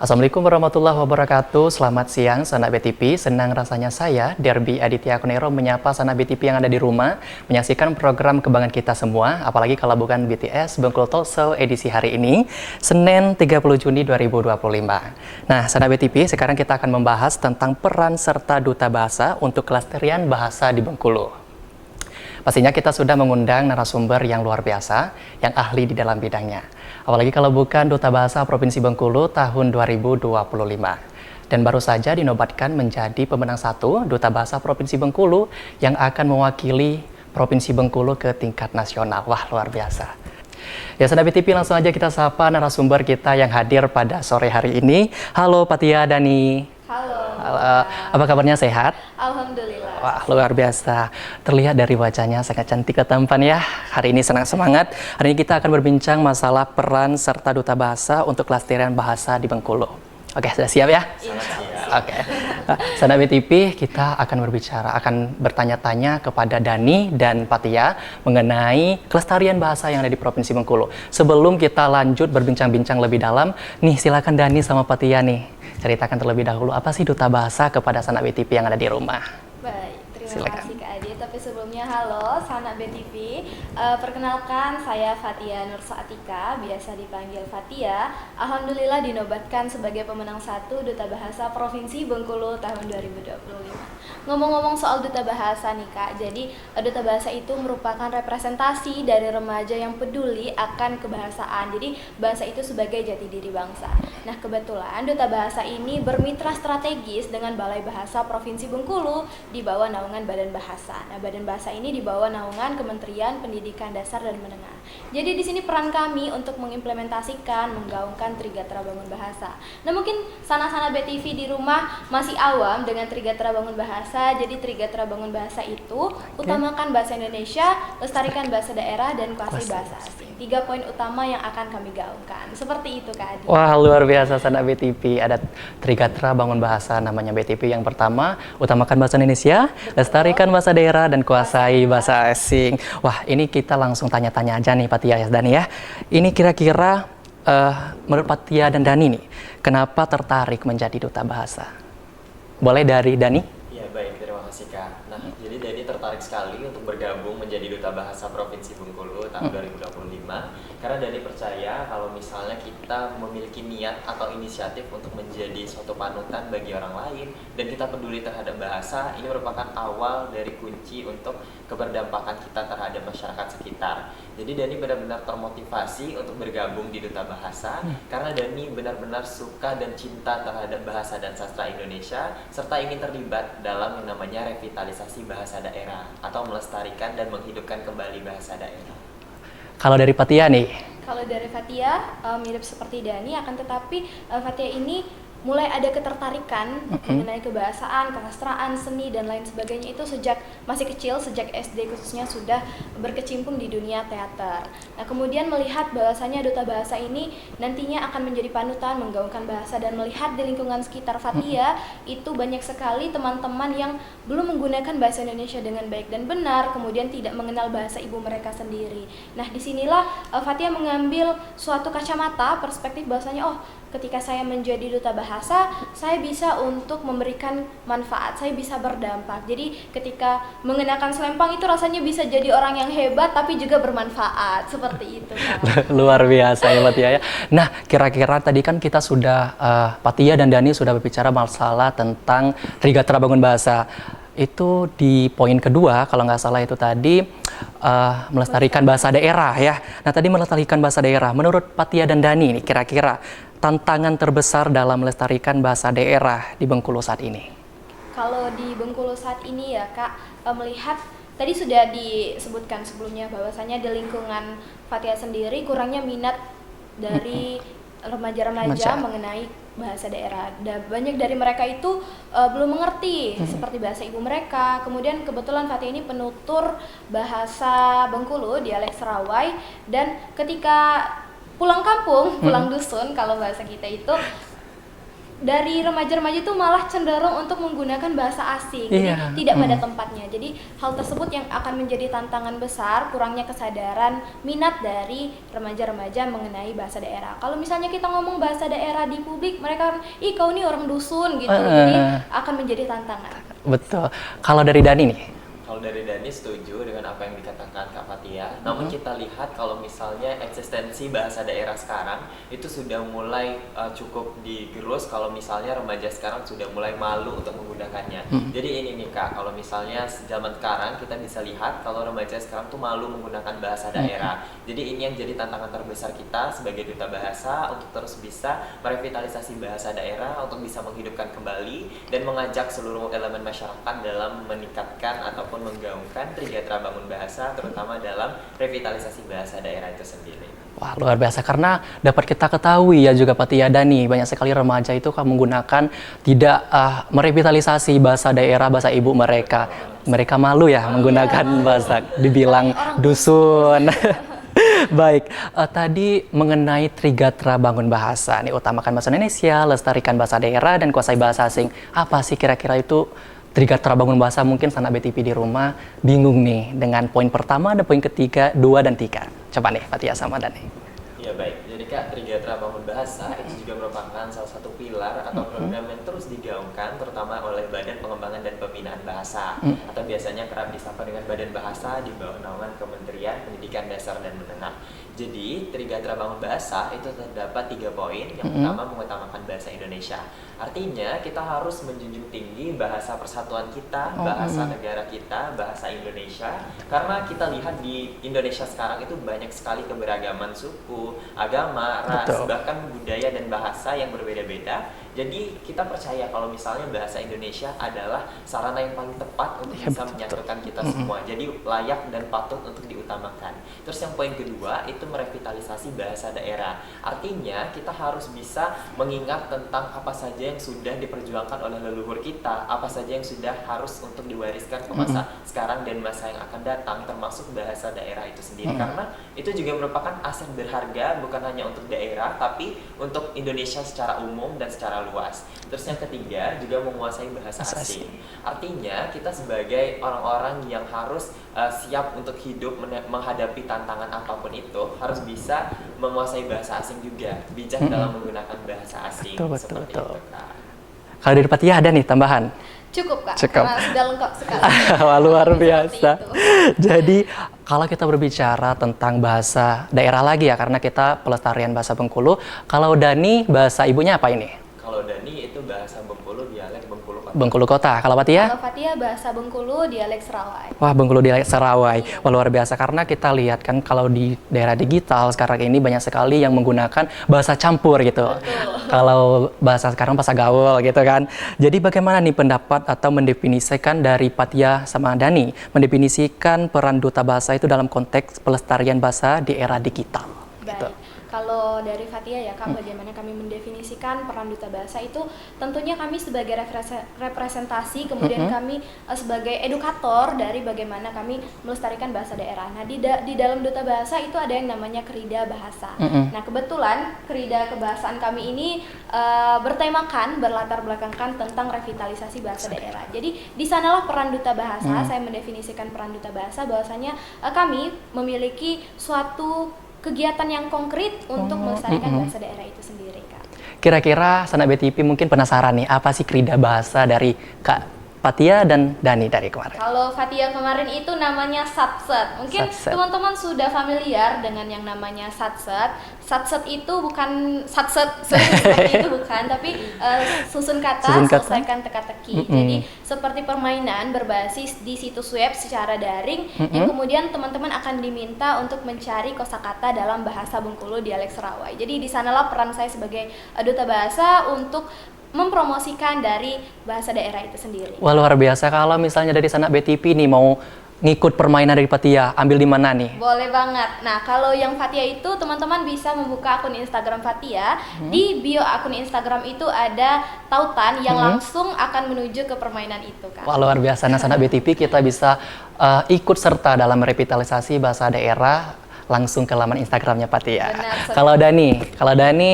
Assalamualaikum warahmatullahi wabarakatuh. Selamat siang, sanak BTP. Senang rasanya saya, Derby Aditya Kunero, menyapa sanak BTP yang ada di rumah, menyaksikan program kebanggaan kita semua, apalagi kalau bukan BTS Bengkulu Talk Show edisi hari ini, Senin 30 Juni 2025. Nah, sanak BTP, sekarang kita akan membahas tentang peran serta duta bahasa untuk kelestarian bahasa di Bengkulu. Pastinya kita sudah mengundang narasumber yang luar biasa, yang ahli di dalam bidangnya. Apalagi kalau bukan Duta Bahasa Provinsi Bengkulu tahun 2025. Dan baru saja dinobatkan menjadi pemenang 1 Duta Bahasa Provinsi Bengkulu yang akan mewakili Provinsi Bengkulu ke tingkat nasional. Wah, luar biasa. Ya, Sahabat BTP, langsung aja kita sapa narasumber kita yang hadir pada sore hari ini. Halo Patia Dani. Halo. Apa kabarnya, sehat? Alhamdulillah. Wah, luar biasa. Terlihat dari wajahnya sangat cantik ke tampan ya. Hari ini senang semangat. Hari ini kita akan berbincang masalah peran serta duta bahasa untuk kelestarian bahasa di Bengkulu. Oke, sudah siap ya? Siap. Oke. Sahabat BTP, kita akan bertanya-tanya kepada Dani dan Patia mengenai kelestarian bahasa yang ada di Provinsi Bengkulu. Sebelum kita lanjut berbincang-bincang lebih dalam, nih silakan Dani sama Patia nih. Ceritakan terlebih dahulu, apa sih duta bahasa kepada sanak BTP yang ada di rumah? Baik, terima Silakan. kasih Kak Adi. Tapi sebelumnya halo sanak BTP. Perkenalkan, saya Fatia Nursaatika, biasa dipanggil Fatia. Alhamdulillah dinobatkan sebagai pemenang 1 Duta Bahasa Provinsi Bengkulu tahun 2025. Ngomong-ngomong soal duta bahasa nih Kak, jadi duta bahasa itu merupakan representasi dari remaja yang peduli akan kebahasaan. Jadi bahasa itu sebagai jati diri bangsa. Nah, kebetulan duta bahasa ini bermitra strategis dengan Balai Bahasa Provinsi Bengkulu di bawah naungan Badan Bahasa. Nah, Badan Bahasa ini di bawah naungan Kementerian Pendidikan Dasar dan Menengah. Jadi di sini peran kami untuk mengimplementasikan, menggaungkan Trigatra Bangun Bahasa. Nah, mungkin sana-sana BTV di rumah masih awam dengan Trigatra Bangun Bahasa. Jadi Trigatra Bangun Bahasa itu utamakan bahasa Indonesia, lestarikan bahasa daerah, dan kuasai bahasa asing. 3 poin utama yang akan kami gaungkan. Seperti itu Kak Adi. Wah, luar biasa sanak BTP. Ada Trigatra Bangun Bahasa namanya BTP. Yang pertama, utamakan bahasa Indonesia, lestarikan bahasa daerah, dan kuasai bahasa asing. Wah, ini kita langsung tanya-tanya aja nih Patia ya, Dani ya. Ini kira-kira menurut Patia dan Dani nih, kenapa tertarik menjadi duta bahasa? Boleh dari Dani? Ya, baik, terima kasih Kak. Nah, jadi Dani tertarik sekali untuk bergabung menjadi Duta Bahasa Provinsi Bengkulu tahun 2025 karena Dani percaya kalau misalnya kita memiliki niat atau inisiatif untuk menjadi suatu panutan bagi orang lain dan kita peduli terhadap bahasa, ini merupakan awal dari kunci untuk keberdampakan kita terhadap masyarakat sekitar. Jadi Dani benar-benar termotivasi untuk bergabung di Duta Bahasa karena Dani benar-benar suka dan cinta terhadap bahasa dan sastra Indonesia serta ingin terlibat dalam yang namanya revitalisasi bahasa daerah atau melestarikan dan menghidupkan kembali bahasa daerah. Kalau dari Patia nih? Kalau dari Fatia, mirip seperti Dani, akan tetapi Fatia ini mulai ada ketertarikan mengenai kebahasaan, kesastraan, seni, dan lain sebagainya itu sejak masih kecil, sejak SD khususnya sudah berkecimpung di dunia teater. Nah, kemudian melihat bahwasanya duta bahasa ini nantinya akan menjadi panutan, menggaungkan bahasa, dan melihat di lingkungan sekitar Fatia itu banyak sekali teman-teman yang belum menggunakan bahasa Indonesia dengan baik dan benar, kemudian tidak mengenal bahasa ibu mereka sendiri. Nah, disinilah Fatia mengambil suatu kacamata perspektif bahwasanya, oh, ketika saya menjadi duta bahasa, saya bisa untuk memberikan manfaat, saya bisa berdampak. Jadi ketika mengenakan selempang itu rasanya bisa jadi orang yang hebat tapi juga bermanfaat, seperti itu Kak. Luar biasa ya Patia ya. Nah, kira-kira tadi kan kita sudah, Patia dan Dani sudah berbicara masalah tentang Trigatra Bangun Bahasa. Itu di poin kedua, kalau nggak salah itu tadi, melestarikan bahasa daerah ya. Nah, tadi melestarikan bahasa daerah, menurut Patia dan Dani nih, kira-kira tantangan terbesar dalam melestarikan bahasa daerah di Bengkulu saat ini? Kalau di Bengkulu saat ini ya Kak, melihat tadi sudah disebutkan sebelumnya bahwasanya di lingkungan Fatia sendiri kurangnya minat dari remaja-remaja mengenai bahasa daerah. Dan banyak dari mereka itu belum mengerti seperti bahasa ibu mereka. Kemudian kebetulan Fatia ini penutur bahasa Bengkulu, dialek Serawai, dan ketika pulang kampung, pulang dusun kalau bahasa kita itu, dari remaja-remaja itu malah cenderung untuk menggunakan bahasa asing, Iya. jadi tidak pada tempatnya. Jadi hal tersebut yang akan menjadi tantangan besar, kurangnya kesadaran minat dari remaja-remaja mengenai bahasa daerah. Kalau misalnya kita ngomong bahasa daerah di publik, mereka ih kau ini orang dusun gitu, jadi akan menjadi tantangan. Betul. Kalau dari Dani nih, Kalau dari Dani setuju dengan apa yang dikatakan Kak Fatia. Namun kita lihat kalau misalnya eksistensi bahasa daerah sekarang itu sudah mulai cukup digerus kalau misalnya remaja sekarang sudah mulai malu untuk menggunakannya. Jadi ini nih Kak, kalau misalnya zaman sekarang kita bisa lihat kalau remaja sekarang tuh malu menggunakan bahasa daerah. Jadi ini yang jadi tantangan terbesar kita sebagai duta bahasa untuk terus bisa merevitalisasi bahasa daerah untuk bisa menghidupkan kembali dan mengajak seluruh elemen masyarakat dalam meningkatkan ataupun menggaungkan Trigatra Bangun Bahasa terutama dalam revitalisasi bahasa daerah itu sendiri. wah luar biasa karena dapat kita ketahui ya juga Pak Tia Dani, banyak sekali remaja itu kan menggunakan tidak merevitalisasi bahasa daerah, bahasa ibu mereka. Mereka malu ya menggunakan bahasa, dibilang dusun. Baik, tadi mengenai Trigatra Bangun Bahasa, nih utamakan bahasa Indonesia, lestarikan bahasa daerah, dan kuasai bahasa asing. Apa sih kira-kira itu Trigatra Bangun Bahasa? Mungkin sanak BTP di rumah bingung nih dengan poin pertama, ada poin ketiga, 2 dan 3. Coba nih Fatia sama Dani. Ya baik, jadi Kak, Trigatra Bangun Bahasa itu juga merupakan salah satu pilar atau program yang terus digaungkan terutama oleh Badan Pengembangan dan Pembinaan Bahasa atau biasanya kerap disapa dengan Badan Bahasa di bawah naungan Kementerian Pendidikan Dasar dan Menengah. Jadi Trigatra Bangun Bahasa itu terdapat 3 poin. Yang pertama mengutamakan bahasa Indonesia. Artinya kita harus menjunjung tinggi bahasa persatuan kita, bahasa negara kita, bahasa Indonesia. Karena kita lihat di Indonesia sekarang itu banyak sekali keberagaman suku, agama, ras, bahkan budaya dan bahasa yang berbeda-beda. Jadi kita percaya kalau misalnya bahasa Indonesia adalah sarana yang paling tepat untuk bisa menyatukan kita semua. Jadi layak dan patut untuk diutamakan. Terus yang poin kedua itu merevitalisasi bahasa daerah. Artinya kita harus bisa mengingat tentang apa saja yang sudah diperjuangkan oleh leluhur kita, apa saja yang sudah harus untuk diwariskan ke masa sekarang dan masa yang akan datang, termasuk bahasa daerah itu sendiri. Karena itu juga merupakan aset berharga bukan hanya untuk daerah, tapi untuk Indonesia secara umum dan secara luas. Terus yang ketiga juga menguasai bahasa asing. Artinya kita sebagai orang-orang yang harus siap untuk hidup menghadapi tantangan apapun itu harus bisa menguasai bahasa asing juga, bijak dalam menggunakan bahasa asing. Betul. Itu, Kak. Kalau dari Fatia ada nih tambahan? Cukup Kak, Cukup. karena sudah lengkap sekali. Wah, luar biasa. Seperti itu. Jadi kalau kita berbicara tentang bahasa daerah lagi ya, karena kita pelestarian bahasa Bengkulu. Kalau Dani, bahasa ibunya apa ini? Kalau Dani itu bahasa Bengkulu, dialek Bengkulu Kota. Bengkulu Kota. Kalau Fatia? Kalau Fatia bahasa Bengkulu, dialek Serawai. Wah, Bengkulu dialek Serawai. Wah, luar biasa karena kita lihat kan kalau di daerah digital sekarang ini banyak sekali yang menggunakan bahasa campur gitu. Kalau bahasa sekarang bahasa gaul gitu kan. Jadi bagaimana nih pendapat atau mendefinisikan dari Fatia sama Dani mendefinisikan peran duta bahasa itu dalam konteks pelestarian bahasa di era digital? Gitu. Baik. Kalau dari Fatia ya Kak, bagaimana kami mendefinisikan peran duta bahasa itu tentunya kami sebagai representasi, kemudian kami sebagai edukator dari bagaimana kami melestarikan bahasa daerah. Nah di dalam duta bahasa itu ada yang namanya Kerida Bahasa. Nah kebetulan Kerida Kebahasaan kami ini berlatar belakangkan tentang revitalisasi bahasa daerah. Jadi di sanalah peran duta bahasa. Saya mendefinisikan peran duta bahasa bahwasanya kami memiliki suatu kegiatan yang konkret untuk melestarikan bahasa daerah itu sendiri, Kak. Kira-kira sanak BTP mungkin penasaran nih, apa sih Kerida Bahasa dari Kak Fatia dan Dani dari kemarin? Kalau Fatia kemarin itu namanya Satset. Mungkin Satset. teman-teman sudah familiar dengan yang namanya Satset. Satset itu bukan Satset seperti itu bukan, tapi susun kata, selesaikan teka-teki. Jadi seperti permainan berbasis di situs web secara daring yang kemudian teman-teman akan diminta untuk mencari kosakata dalam bahasa Bengkulu dialek Serawai. Jadi di sanalah peran saya sebagai duta bahasa untuk mempromosikan dari bahasa daerah itu sendiri. Wah, luar biasa. Kalau misalnya dari sanak BTP nih mau ngikut permainan dari Fatia, ambil di mana nih? Boleh banget. Nah, kalau yang Fatia itu teman-teman bisa membuka akun Instagram Fatia. Di bio akun Instagram itu ada tautan yang langsung akan menuju ke permainan itu, Kak. Wah, luar biasa. Nah, sanak BTP kita bisa ikut serta dalam revitalisasi bahasa daerah langsung ke laman Instagramnya Fatia. Benar, Kalau Dani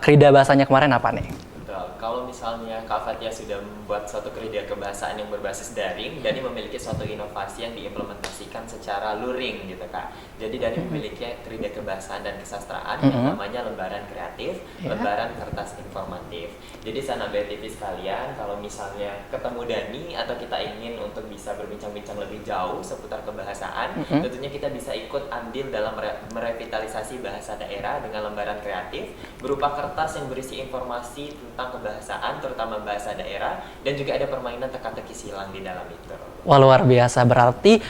Kerida bahasanya kemarin apa nih? Betul. kalau misalnya Kak Fatia sudah membuat suatu krida kebahasaan yang berbasis daring, Dani memiliki suatu inovasi yang diimplementasikan secara luring gitu Kak. Jadi Dani memiliki krida kebahasaan dan kesastraan yang namanya lembaran kreatif, lembaran kertas informatif. Jadi sanak BTV sekalian, kalau misalnya ketemu Dani atau kita ingin untuk bisa berbincang-bincang lebih jauh seputar kebahasaan, tentunya kita bisa ikut andil dalam merevitalisasi bahasa daerah dengan lembaran kreatif berupa kertas yang berisi informasi tentang kebahasaan, terutama bahasa daerah, dan juga ada permainan teka-teki silang di dalam itu. Wah, luar biasa. Berarti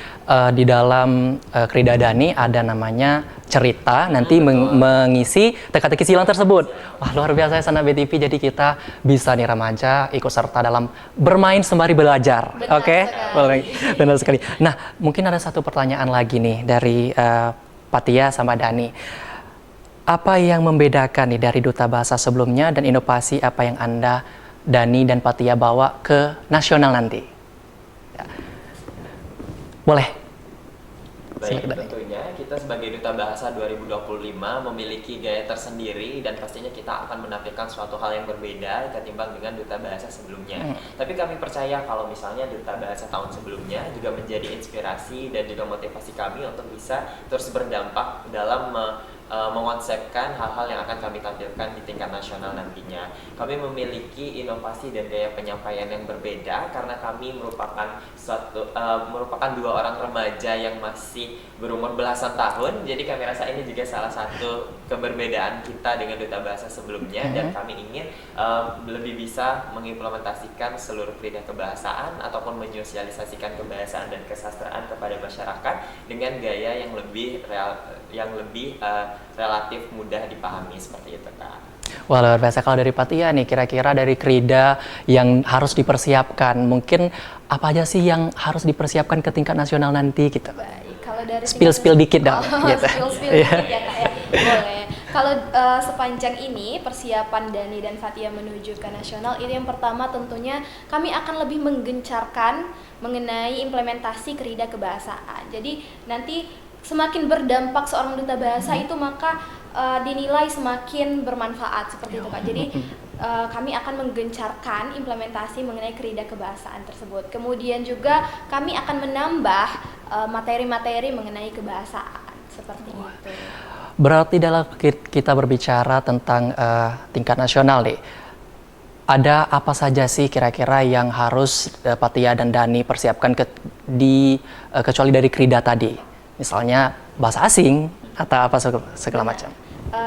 di dalam Krida Dani ada namanya cerita, nanti mengisi teka-teki silang tersebut. Wah, luar biasa ya Sanak BTV. Jadi kita bisa nih remaja ikut serta dalam bermain sembari belajar. Oke? Boleh. Benar sekali. Nah, mungkin ada satu pertanyaan lagi nih dari Fatia sama Dani. Apa yang membedakan nih dari Duta Bahasa sebelumnya dan inovasi apa yang Anda, Dani dan Fatia bawa ke nasional nanti? Ya. Boleh. Baik, tentunya kita sebagai Duta Bahasa 2025 memiliki gaya tersendiri dan pastinya kita akan menampilkan suatu hal yang berbeda ketimbang dengan Duta Bahasa sebelumnya. Tapi kami percaya kalau misalnya Duta Bahasa tahun sebelumnya juga menjadi inspirasi dan juga motivasi kami untuk bisa terus berdampak dalam mengonsepkan hal-hal yang akan kami tampilkan di tingkat nasional nantinya. Kami memiliki inovasi dan gaya penyampaian yang berbeda karena kami merupakan dua orang remaja yang masih berumur belasan tahun. Jadi kami rasa ini juga salah satu keberbedaan kita dengan Duta Bahasa sebelumnya, dan kami ingin lebih bisa mengimplementasikan seluruh krida kebahasaan ataupun menyosialisasikan kebahasaan dan kesastraan kepada masyarakat dengan gaya yang lebih relatif mudah dipahami seperti itu Kak. Wah, luar biasa. Kalau dari Fatia nih, kira-kira dari krida yang harus dipersiapkan, mungkin apa aja sih yang harus dipersiapkan ke tingkat nasional nanti gitu? Baik, kalau dari Spill dikit dong. Gitu. Spill dikit ya Kak ya. Boleh. Kalau sepanjang ini persiapan Dani dan Fatia menuju ke nasional, ini yang pertama tentunya kami akan lebih menggencarkan mengenai implementasi krida kebahasaan. Jadi nanti semakin berdampak seorang duta bahasa itu maka dinilai semakin bermanfaat seperti itu Kak. Jadi kami akan menggencarkan implementasi mengenai krida kebahasaan tersebut. Kemudian juga kami akan menambah materi-materi mengenai kebahasaan seperti itu. Berarti dalam kita berbicara tentang tingkat nasional nih, ada apa saja sih kira-kira yang harus Fatia dan Dani persiapkan kecuali dari krida tadi? Misalnya bahasa asing atau apa segala macam.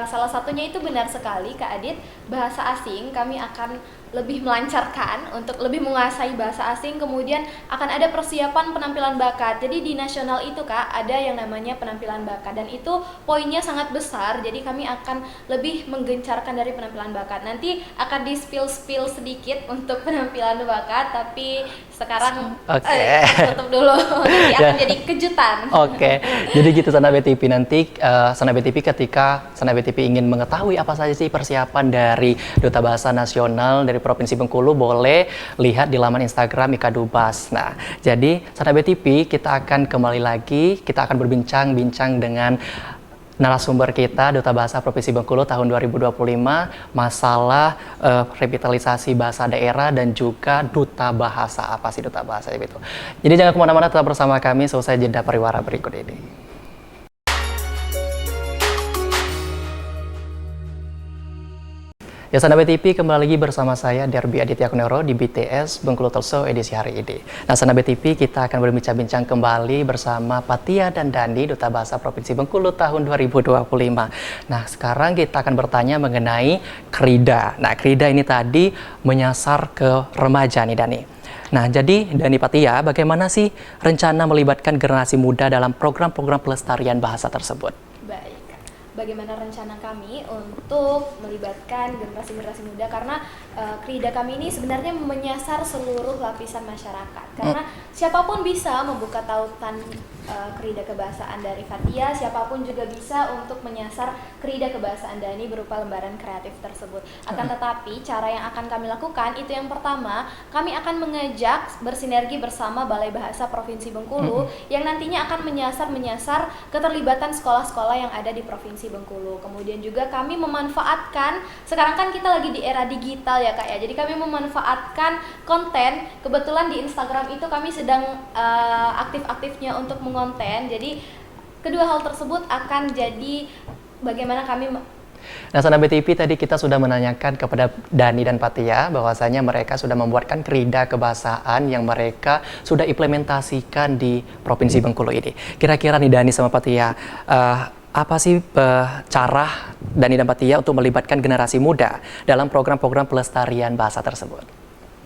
Salah satunya itu benar sekali Kak Adit, bahasa asing kami akan lebih melancarkan untuk lebih menguasai bahasa asing. Kemudian akan ada persiapan penampilan bakat. Jadi di nasional itu Kak ada yang namanya penampilan bakat, dan itu poinnya sangat besar. Jadi kami akan lebih menggencarkan dari penampilan bakat. Nanti akan di spill sedikit untuk penampilan bakat, tapi sekarang tutup dulu. Nanti akan jadi kejutan. Oke. Jadi gitu Sanak BTV, nanti Sanak BTV ketika Sanak BTV ingin mengetahui apa saja sih persiapan dari Duta Bahasa Nasional dari Provinsi Bengkulu, boleh lihat di laman Instagram IKA Dubas. Nah, jadi Sanak BTV kita akan kembali lagi, kita akan berbincang-bincang dengan narasumber kita, Duta Bahasa Provinsi Bengkulu tahun 2025, masalah revitalisasi bahasa daerah dan juga Duta Bahasa. Apa sih Duta Bahasa itu? Jadi jangan kemana-mana, tetap bersama kami selesai jeda pariwara berikut ini. Ya, Sanak BTV kembali lagi bersama saya Derby Aditya Kunero di BTS Bengkulu Talkshow edisi hari ini. Nah, Sanak BTV kita akan berbincang-bincang kembali bersama Fatia dan Dani, Duta Bahasa Provinsi Bengkulu tahun 2025. Nah, sekarang kita akan bertanya mengenai krida. Nah, krida ini tadi menyasar ke remaja nih Dani. Nah, jadi Dani, Fatia, bagaimana sih rencana melibatkan generasi muda dalam program-program pelestarian bahasa tersebut? Baik. Bagaimana rencana kami untuk melibatkan generasi muda, karena krida kami ini sebenarnya menyasar seluruh lapisan masyarakat, karena siapapun bisa membuka tautan Kerida kebahasaan dari Fathia, siapapun juga bisa untuk menyasar kerida kebahasaan Dani berupa lembaran kreatif tersebut. Akan tetapi cara yang akan kami lakukan itu yang pertama, kami akan mengajak bersinergi bersama Balai Bahasa Provinsi Bengkulu yang nantinya akan menyasar keterlibatan sekolah-sekolah yang ada di Provinsi Bengkulu. Kemudian juga kami memanfaatkan, sekarang kan kita lagi di era digital ya Kak ya, jadi kami memanfaatkan konten, kebetulan di Instagram itu kami sedang aktif-aktifnya untuk mengonten, jadi kedua hal tersebut akan jadi bagaimana kami. Nah, Sana BTP tadi kita sudah menanyakan kepada Dani dan Fathia bahwasanya mereka sudah membuatkan kerida kebahasaan yang mereka sudah implementasikan di Provinsi Bengkulu ini. Kira-kira nih Dani sama Fathia, apa sih cara Dani dan Fathia untuk melibatkan generasi muda dalam program-program pelestarian bahasa tersebut?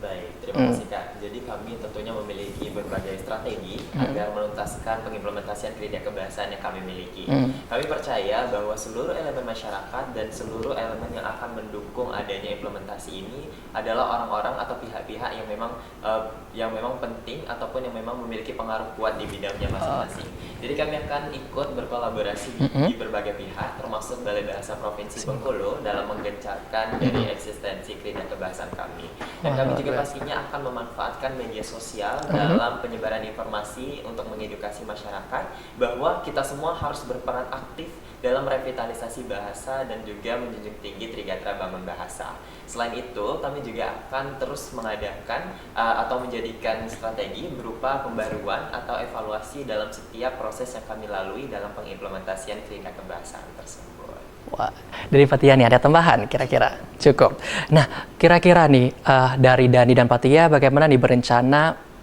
Baik, terima kasih Kak. Jadi kami tentunya memiliki berbagai strategi agar menuntaskan pengimplementasian kerida kebahasaan yang kami miliki. Kami percaya bahwa seluruh elemen masyarakat dan seluruh elemen yang akan mendukung adanya implementasi ini adalah orang-orang atau pihak-pihak yang memang penting ataupun yang memang memiliki pengaruh kuat di bidangnya masing-masing. Jadi kami akan ikut berkolaborasi di berbagai pihak, termasuk Balai Bahasa Provinsi Bengkulu dalam menggencarkan dari eksistensi kerida kebahasaan kami. Dan kami juga pastinya akan memanfaatkan media sosial dalam penyebaran informasi untuk mengedukasi masyarakat bahwa kita semua harus berperan aktif dalam revitalisasi bahasa dan juga menjunjung tinggi Trigatra Bangun Bahasa. Selain itu, kami juga akan terus mengadakan atau menjadikan strategi berupa pembaruan atau evaluasi dalam setiap proses yang kami lalui dalam pengimplementasian kerida kebahasaan tersebut. Wah, dari Fathia nih ada tambahan kira-kira? Cukup. Nah, kira-kira nih dari Dani dan Fathia bagaimana nih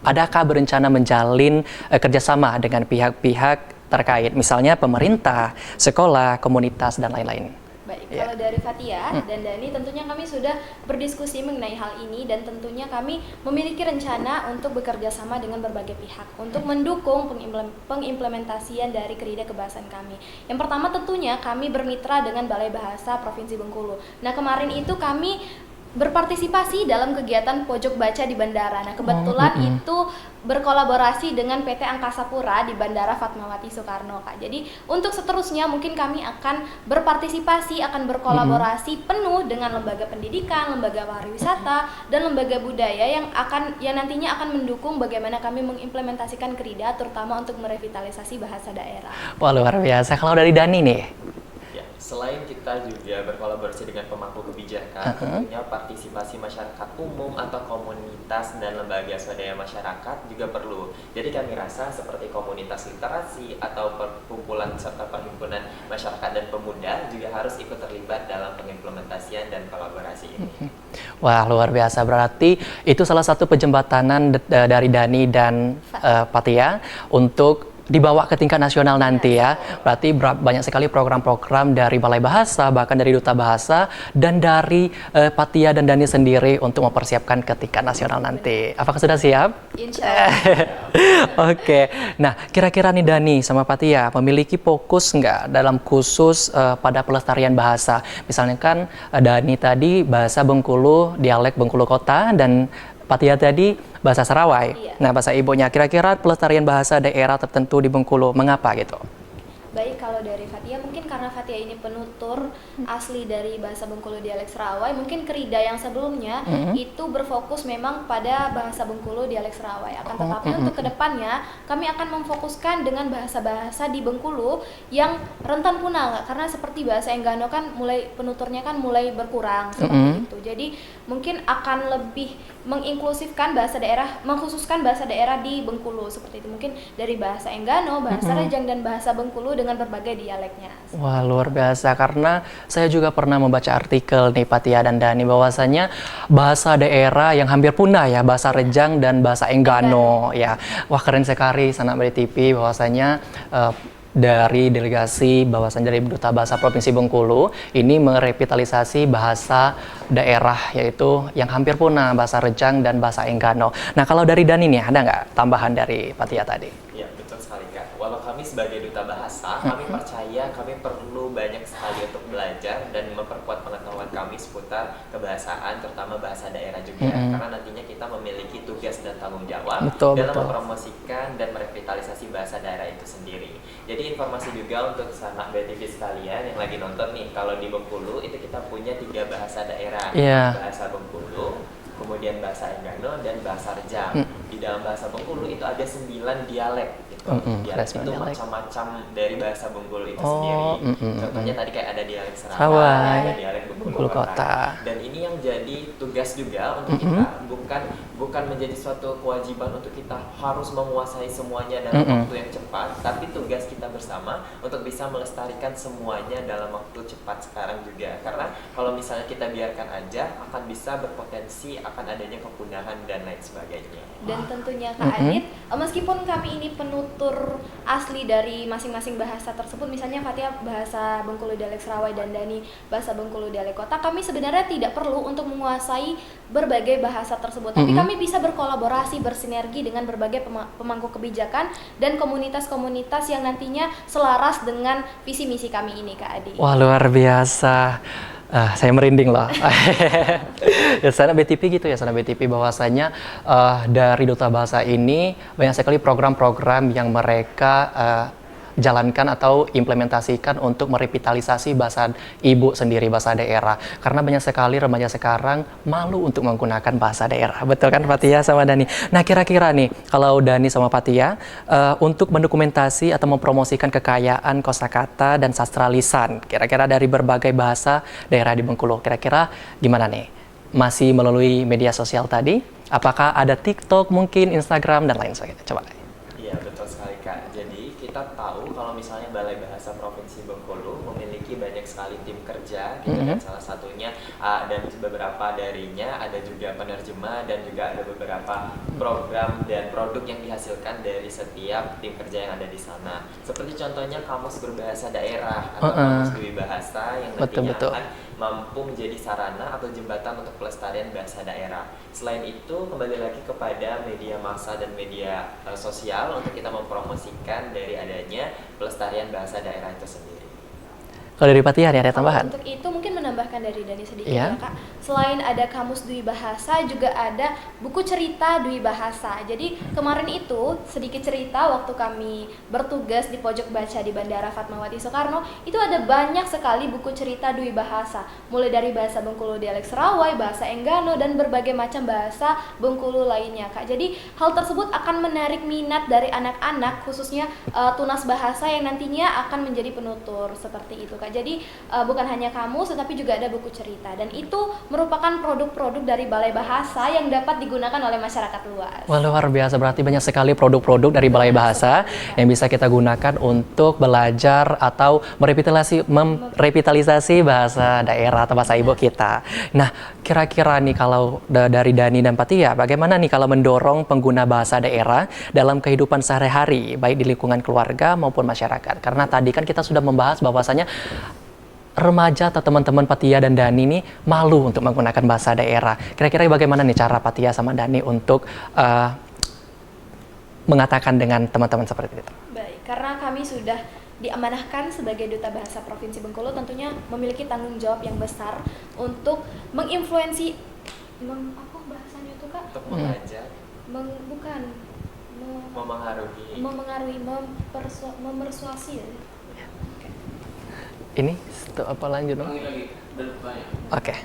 adakah berencana menjalin kerjasama dengan pihak-pihak terkait, misalnya pemerintah, sekolah, komunitas, dan lain-lain? Baik, kalau dari Fathia dan Dani tentunya kami sudah berdiskusi mengenai hal ini dan tentunya kami memiliki rencana untuk bekerja sama dengan berbagai pihak untuk mendukung pengimplementasian dari kerida kebahasaan kami. Yang pertama tentunya kami bermitra dengan Balai Bahasa Provinsi Bengkulu. Nah, kemarin itu kami berpartisipasi dalam kegiatan pojok baca di bandara. Nah, kebetulan itu berkolaborasi dengan PT Angkasa Pura di Bandara Fatmawati Soekarno, Kak. Jadi, untuk seterusnya mungkin kami akan berpartisipasi, akan berkolaborasi penuh dengan lembaga pendidikan, lembaga pariwisata, dan lembaga budaya yang nantinya akan mendukung bagaimana kami mengimplementasikan kerida terutama untuk merevitalisasi bahasa daerah. Wah, luar biasa. Kalau dari Dani nih? Selain kita juga berkolaborasi dengan pemangku kebijakan, tentunya partisipasi masyarakat umum atau komunitas dan lembaga swadaya masyarakat juga perlu. Jadi kami rasa seperti komunitas literasi atau perkumpulan serta perhimpunan masyarakat dan pemuda juga harus ikut terlibat dalam pengimplementasian dan kolaborasi ini. Wah, luar biasa. Berarti itu salah satu penjembatanan dari Dani dan Fathia untuk dibawa ke tingkat nasional nanti ya. Berarti banyak sekali program-program dari Balai Bahasa, bahkan dari Duta Bahasa, dan dari Fathia dan Dani sendiri untuk mempersiapkan ke tingkat nasional nanti. Apakah sudah siap? Insya Allah. Oke. Nah, kira-kira nih Dani sama Fathia memiliki fokus nggak dalam khusus pada pelestarian bahasa? Misalnya kan Dani tadi bahasa Bengkulu, dialek Bengkulu Kota, dan Fathia tadi bahasa Sarawai. Iya. Nah, bahasa ibunya. Kira-kira pelestarian bahasa daerah tertentu di Bengkulu, mengapa gitu? Baik, kalau dari Fathia mungkin karena Fathia ini penutur asli dari bahasa Bengkulu dialek Sarawai, mungkin kerida yang sebelumnya itu berfokus memang pada bahasa Bengkulu dialek Sarawai. Akan tetapi untuk kedepannya kami akan memfokuskan dengan bahasa-bahasa di Bengkulu yang rentan punah, karena seperti bahasa Enggano kan penuturnya kan mulai berkurang seperti itu. Jadi mungkin akan lebih menginklusifkan bahasa daerah, mengkhususkan bahasa daerah di Bengkulu seperti itu. Mungkin dari bahasa Enggano, bahasa Rejang, dan bahasa Bengkulu dengan berbagai dialeknya. Wah, luar biasa. Karena saya juga pernah membaca artikel nih Fathia dan Dani bahwasanya bahasa daerah yang hampir punah ya, bahasa Rejang dan bahasa Enggano ya. Wah, keren sekali Sana BTP bahwasanya dari delegasi bahwasanya dari Duta Bahasa Provinsi Bengkulu ini merevitalisasi bahasa daerah yaitu yang hampir punah, bahasa Rejang dan bahasa Enggano. Nah, kalau dari Dani nih ada nggak tambahan dari Fathia tadi? Ya, betul sekali Kak. Walau kami sebagai Duta Bahasa, kami percaya kami perlu banyak sekali untuk belajar dan memperkuat pengetahuan kami seputar kebahasaan, terutama bahasa daerah juga. Karena nantinya kita memiliki tugas dan tanggung jawab dalam mempromosikan dan merevitalisasi bahasa daerah itu sendiri. Jadi informasi juga untuk sanak BTV sekalian yang lagi nonton nih, kalau di Bengkulu itu kita punya 3 bahasa daerah, bahasa Bengkulu, kemudian bahasa Enggano dan bahasa Rejang. Di dalam bahasa Bengkulu itu ada 9 dialek gitu. Dialek itu macam-macam dari bahasa Bengkulu itu sendiri. Contohnya tadi kayak ada dialek Serawai, ada dialek Bengkulu Kota. Dan ini yang jadi tugas juga untuk kita, bukan menjadi suatu kewajiban untuk kita harus menguasai semuanya dalam waktu yang cepat, tapi tugas kita bersama untuk bisa melestarikan semuanya dalam waktu cepat sekarang juga. Karena kalau misalnya kita biarkan aja, akan bisa berpotensi akan adanya kepunahan dan lain sebagainya. Dan tentunya Kak Adit, meskipun kami ini penutur asli dari masing-masing bahasa tersebut, misalnya Fatia bahasa Bengkulu dialek Serawai dan Dani bahasa Bengkulu dialek Kota, kami sebenarnya tidak perlu untuk menguasai berbagai bahasa tersebut, tapi kami bisa berkolaborasi, bersinergi dengan berbagai pemangku kebijakan dan komunitas-komunitas yang nantinya selaras dengan visi misi kami ini, Kak Adi. Wah, luar biasa. Saya merinding loh. Ya, Sanak BTV gitu ya, Sanak BTV bahwasanya dari Duta Bahasa ini banyak sekali program-program yang mereka jalankan atau implementasikan untuk merevitalisasi bahasa ibu sendiri, bahasa daerah. Karena banyak sekali remaja sekarang malu untuk menggunakan bahasa daerah. Betul kan Fatia sama Dani? Nah, kira-kira nih kalau Dani sama Fatia untuk mendokumentasi atau mempromosikan kekayaan kosakata dan sastra lisan kira-kira dari berbagai bahasa daerah di Bengkulu, kira-kira gimana nih? Masih melalui media sosial tadi? Apakah ada TikTok, mungkin Instagram dan lain sebagainya? Coba. Iya, betul sekali Kak. Jadi kita tahu kalau misalnya Balai Bahasa Provinsi Bengkulu memiliki banyak sekali tim kerja, gitu kan, salah satunya dan beberapa darinya ada juga penerjemah dan juga ada beberapa program dan produk yang dihasilkan dari setiap tim kerja yang ada di sana. Seperti contohnya Kamus Berbahasa Daerah atau Kamus Dwi Bahasa yang nantinya akan mampu menjadi sarana atau jembatan untuk pelestarian bahasa daerah. Selain itu, kembali lagi kepada media massa dan media sosial untuk kita mempromosikan dari adanya pelestarian bahasa daerah itu sendiri. Kalau dari Fatia ada tambahan? Untuk itu mungkin menambahkan dari Dani sedikit ya Kak. Selain ada Kamus Dwi Bahasa, juga ada buku cerita Dwi Bahasa. Jadi kemarin itu sedikit cerita waktu kami bertugas di pojok baca di Bandara Fatmawati Soekarno, itu ada banyak sekali buku cerita Dwi Bahasa. Mulai dari bahasa Bengkulu dialek Serawai, bahasa Enggano, dan berbagai macam bahasa Bengkulu lainnya Kak. Jadi hal tersebut akan menarik minat dari anak-anak, khususnya tunas bahasa yang nantinya akan menjadi penutur seperti itu Kak. Jadi bukan hanya kamus, tetapi juga ada buku cerita, dan itu merupakan produk-produk dari Balai Bahasa yang dapat digunakan oleh masyarakat luas. Wah, luar biasa, berarti banyak sekali produk-produk dari Balai Bahasa yang bisa kita gunakan untuk belajar atau merevitalisasi bahasa daerah atau bahasa ibu kita. Nah, kira-kira nih kalau dari Dani dan Fatia, bagaimana nih kalau mendorong pengguna bahasa daerah dalam kehidupan sehari-hari, baik di lingkungan keluarga maupun masyarakat? Karena tadi kan kita sudah membahas bahwasanya remaja atau teman-teman Fatia dan Dani ini malu untuk menggunakan bahasa daerah. Kira-kira bagaimana nih cara Fatia sama Dani untuk mengatakan dengan teman-teman seperti itu? Baik, karena kami sudah diamanahkan sebagai Duta Bahasa Provinsi Bengkulu, tentunya memiliki tanggung jawab yang besar untuk menginfluensi, apa bahasanya itu Kak? Untuk mengajak, memengaruhi, memersuasi ya? Ini apa lanjut dong? Oke.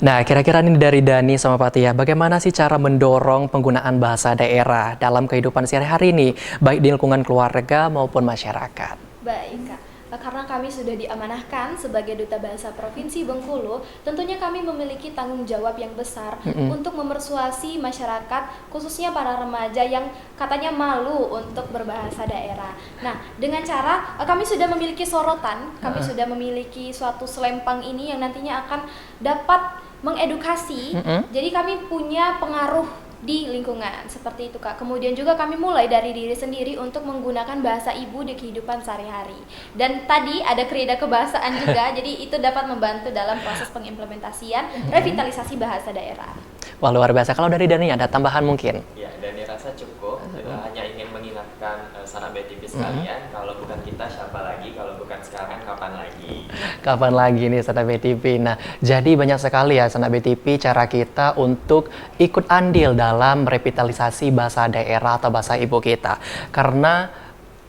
Nah, kira-kira ini dari Dani sama Fatia, bagaimana sih cara mendorong penggunaan bahasa daerah dalam kehidupan sehari-hari ini, baik di lingkungan keluarga maupun masyarakat? Baik Kak, karena kami sudah diamanahkan sebagai Duta Bahasa Provinsi Bengkulu, tentunya kami memiliki tanggung jawab yang besar untuk memersuasi masyarakat, khususnya para remaja yang katanya malu untuk berbahasa daerah. Nah, dengan cara kami sudah memiliki sorotan, kami sudah memiliki suatu selempang ini yang nantinya akan dapat mengedukasi. Jadi kami punya pengaruh di lingkungan seperti itu Kak. Kemudian juga kami mulai dari diri sendiri untuk menggunakan bahasa ibu di kehidupan sehari-hari. Dan tadi ada krida kebahasaan juga, jadi itu dapat membantu dalam proses pengimplementasian revitalisasi bahasa daerah. Wah, luar biasa. Kalau dari Dani ada tambahan mungkin? Ya, Dani rasa cukup. Hanya ingin mengingatkan sanak BTV sekalian, kalau bukan kita siapa lagi, kalau bukan sekarang kapan lagi? Kapan lagi nih Sana BTP? Nah, jadi banyak sekali ya Sana BTP cara kita untuk ikut andil dalam revitalisasi bahasa daerah atau bahasa ibu kita. Karena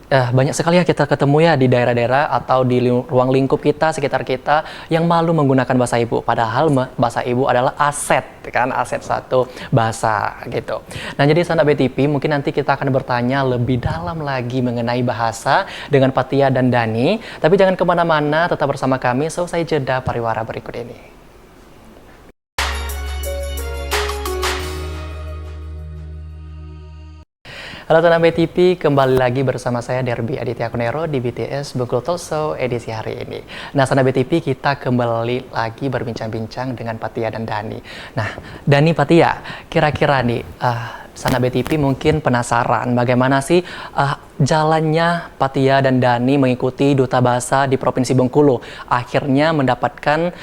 banyak sekali ya kita ketemu ya di daerah-daerah atau di ruang lingkup kita, sekitar kita yang malu menggunakan bahasa ibu. Padahal bahasa ibu adalah aset, kan? Aset satu bahasa gitu. Nah, jadi Sana BTP mungkin nanti kita akan bertanya lebih dalam lagi mengenai bahasa dengan Fathia dan Dani. Tapi jangan kemana-mana, tetap bersama kami selesai jeda pariwara berikut ini. Halo Sana BTP, kembali lagi bersama saya Derby Aditya Kunero di BTS Bengkulu Talk Show edisi hari ini. Nah Sana BTP, kita kembali lagi berbincang-bincang dengan Fathia dan Dani. Nah Dani, Fathia, kira-kira nih Sana BTP mungkin penasaran bagaimana sih jalannya Fathia dan Dani mengikuti Duta Bahasa di Provinsi Bengkulu. Akhirnya mendapatkan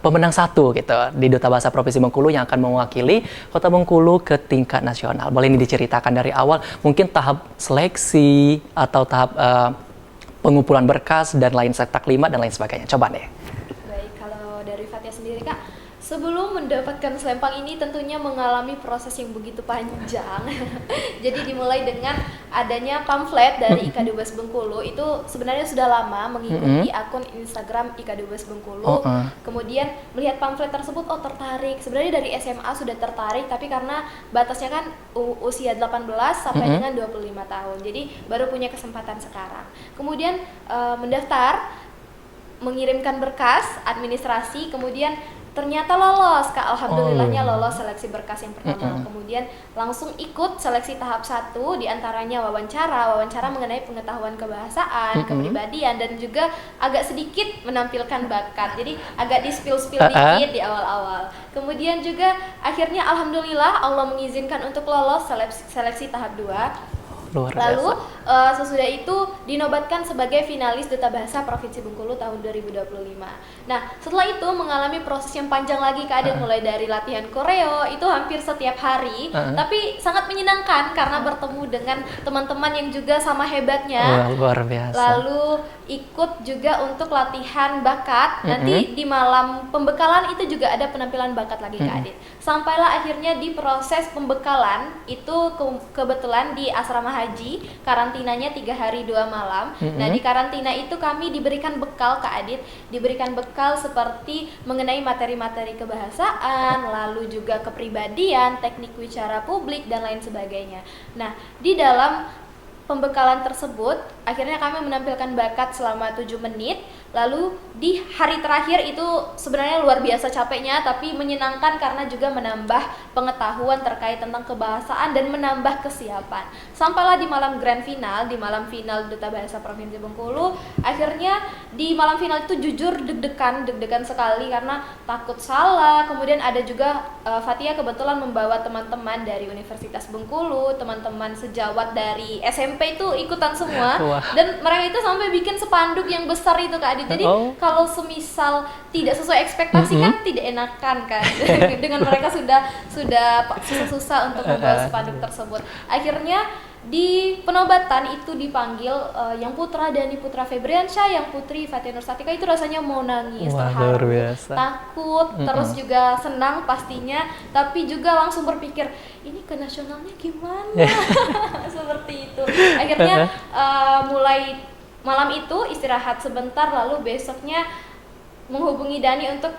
pemenang satu gitu di Duta Bahasa Provinsi Bengkulu yang akan mewakili Kota Bengkulu ke tingkat nasional. Boleh ini diceritakan dari awal, mungkin tahap seleksi atau tahap pengumpulan berkas dan lain taklimat dan lain sebagainya. Coba deh. Baik, kalau dari Fathia sendiri Kak, sebelum mendapatkan selempang ini tentunya mengalami proses yang begitu panjang. Jadi dimulai dengan adanya pamflet dari IKDUBes Bengkulu. Itu sebenarnya sudah lama mengikuti akun Instagram IKDUBes Bengkulu. Kemudian melihat pamflet tersebut, oh tertarik. Sebenarnya dari SMA sudah tertarik, tapi karena batasnya kan usia 18 sampai dengan 25 tahun. Jadi baru punya kesempatan sekarang. Kemudian mendaftar, mengirimkan berkas administrasi, kemudian ternyata lolos Kak, alhamdulillahnya lolos seleksi berkas yang pertama. Kemudian langsung ikut seleksi tahap 1, diantaranya wawancara mengenai pengetahuan kebahasaan, kepribadian, dan juga agak sedikit menampilkan bakat. Jadi agak di-spill dikit di awal-awal. Kemudian juga akhirnya alhamdulillah Allah mengizinkan untuk lolos seleksi tahap 2. Lalu sesudah itu dinobatkan sebagai finalis Duta Bahasa Provinsi Bengkulu tahun 2025. Nah, setelah itu mengalami proses yang panjang lagi Kak Adit, mulai dari latihan koreo itu hampir setiap hari, tapi sangat menyenangkan karena bertemu dengan teman-teman yang juga sama hebatnya. Luar biasa. Lalu ikut juga untuk latihan bakat. Nanti di malam pembekalan itu juga ada penampilan bakat lagi Kak Adit. Sampailah akhirnya di proses pembekalan itu kebetulan di asrama haji, karantinanya 3 hari 2 malam. Nah di karantina itu kami diberikan bekal Kak Adit, diberikan bekal seperti mengenai materi-materi kebahasaan, lalu juga kepribadian, teknik wicara publik, dan lain sebagainya. Nah di dalam pembekalan tersebut akhirnya kami menampilkan bakat selama 7 menit. Lalu di hari terakhir itu sebenarnya luar biasa capeknya, tapi menyenangkan karena juga menambah pengetahuan terkait tentang kebahasaan dan menambah kesiapan. Sampailah di malam grand final, di malam final Duta Bahasa Provinsi Bengkulu. Akhirnya di malam final itu jujur deg-degan sekali karena takut salah. Kemudian ada juga Fathia kebetulan membawa teman-teman dari Universitas Bengkulu, teman-teman sejawat dari SMP itu ikutan semua. Dan mereka itu sampai bikin spanduk yang besar itu Kak Adi. Jadi kalau semisal tidak sesuai ekspektasi kan tidak enakan kan. Dengan mereka sudah susah-susah untuk membawa spanduk tersebut. Akhirnya di penobatan itu dipanggil yang putra Dani Putra Febriansyah, yang putri Fathia Nursatika. Itu rasanya mau nangis, terharu, takut, terus juga senang pastinya, tapi juga langsung berpikir ini ke nasionalnya gimana. Seperti itu. Akhirnya mulai malam itu istirahat sebentar, lalu besoknya menghubungi Dani untuk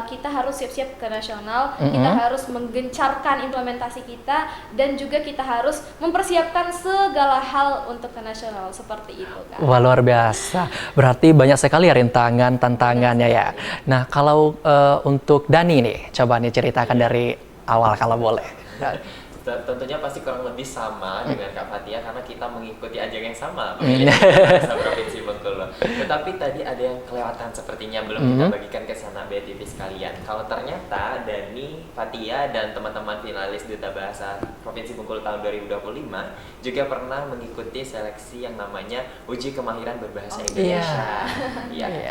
kita harus siap-siap ke nasional, kita harus menggencarkan implementasi kita, dan juga kita harus mempersiapkan segala hal untuk ke nasional, seperti itu Kak. Wah luar biasa, berarti banyak sekali ya rintangan, tantangannya ya. Nah kalau untuk Dani nih, coba nih ceritakan dari awal kalau boleh. Tentunya pasti kurang lebih sama dengan Kak Fathia karena kita mengikuti ajang yang sama, Bahasa Provinsi Bengkulu. Tetapi tadi ada yang kelewatan sepertinya belum kita bagikan ke sana BTP sekalian. Kalau ternyata Dani, Fathia, dan teman-teman finalis Duta Bahasa Provinsi Bengkulu tahun 2025 juga pernah mengikuti seleksi yang namanya Uji Kemahiran Berbahasa Indonesia.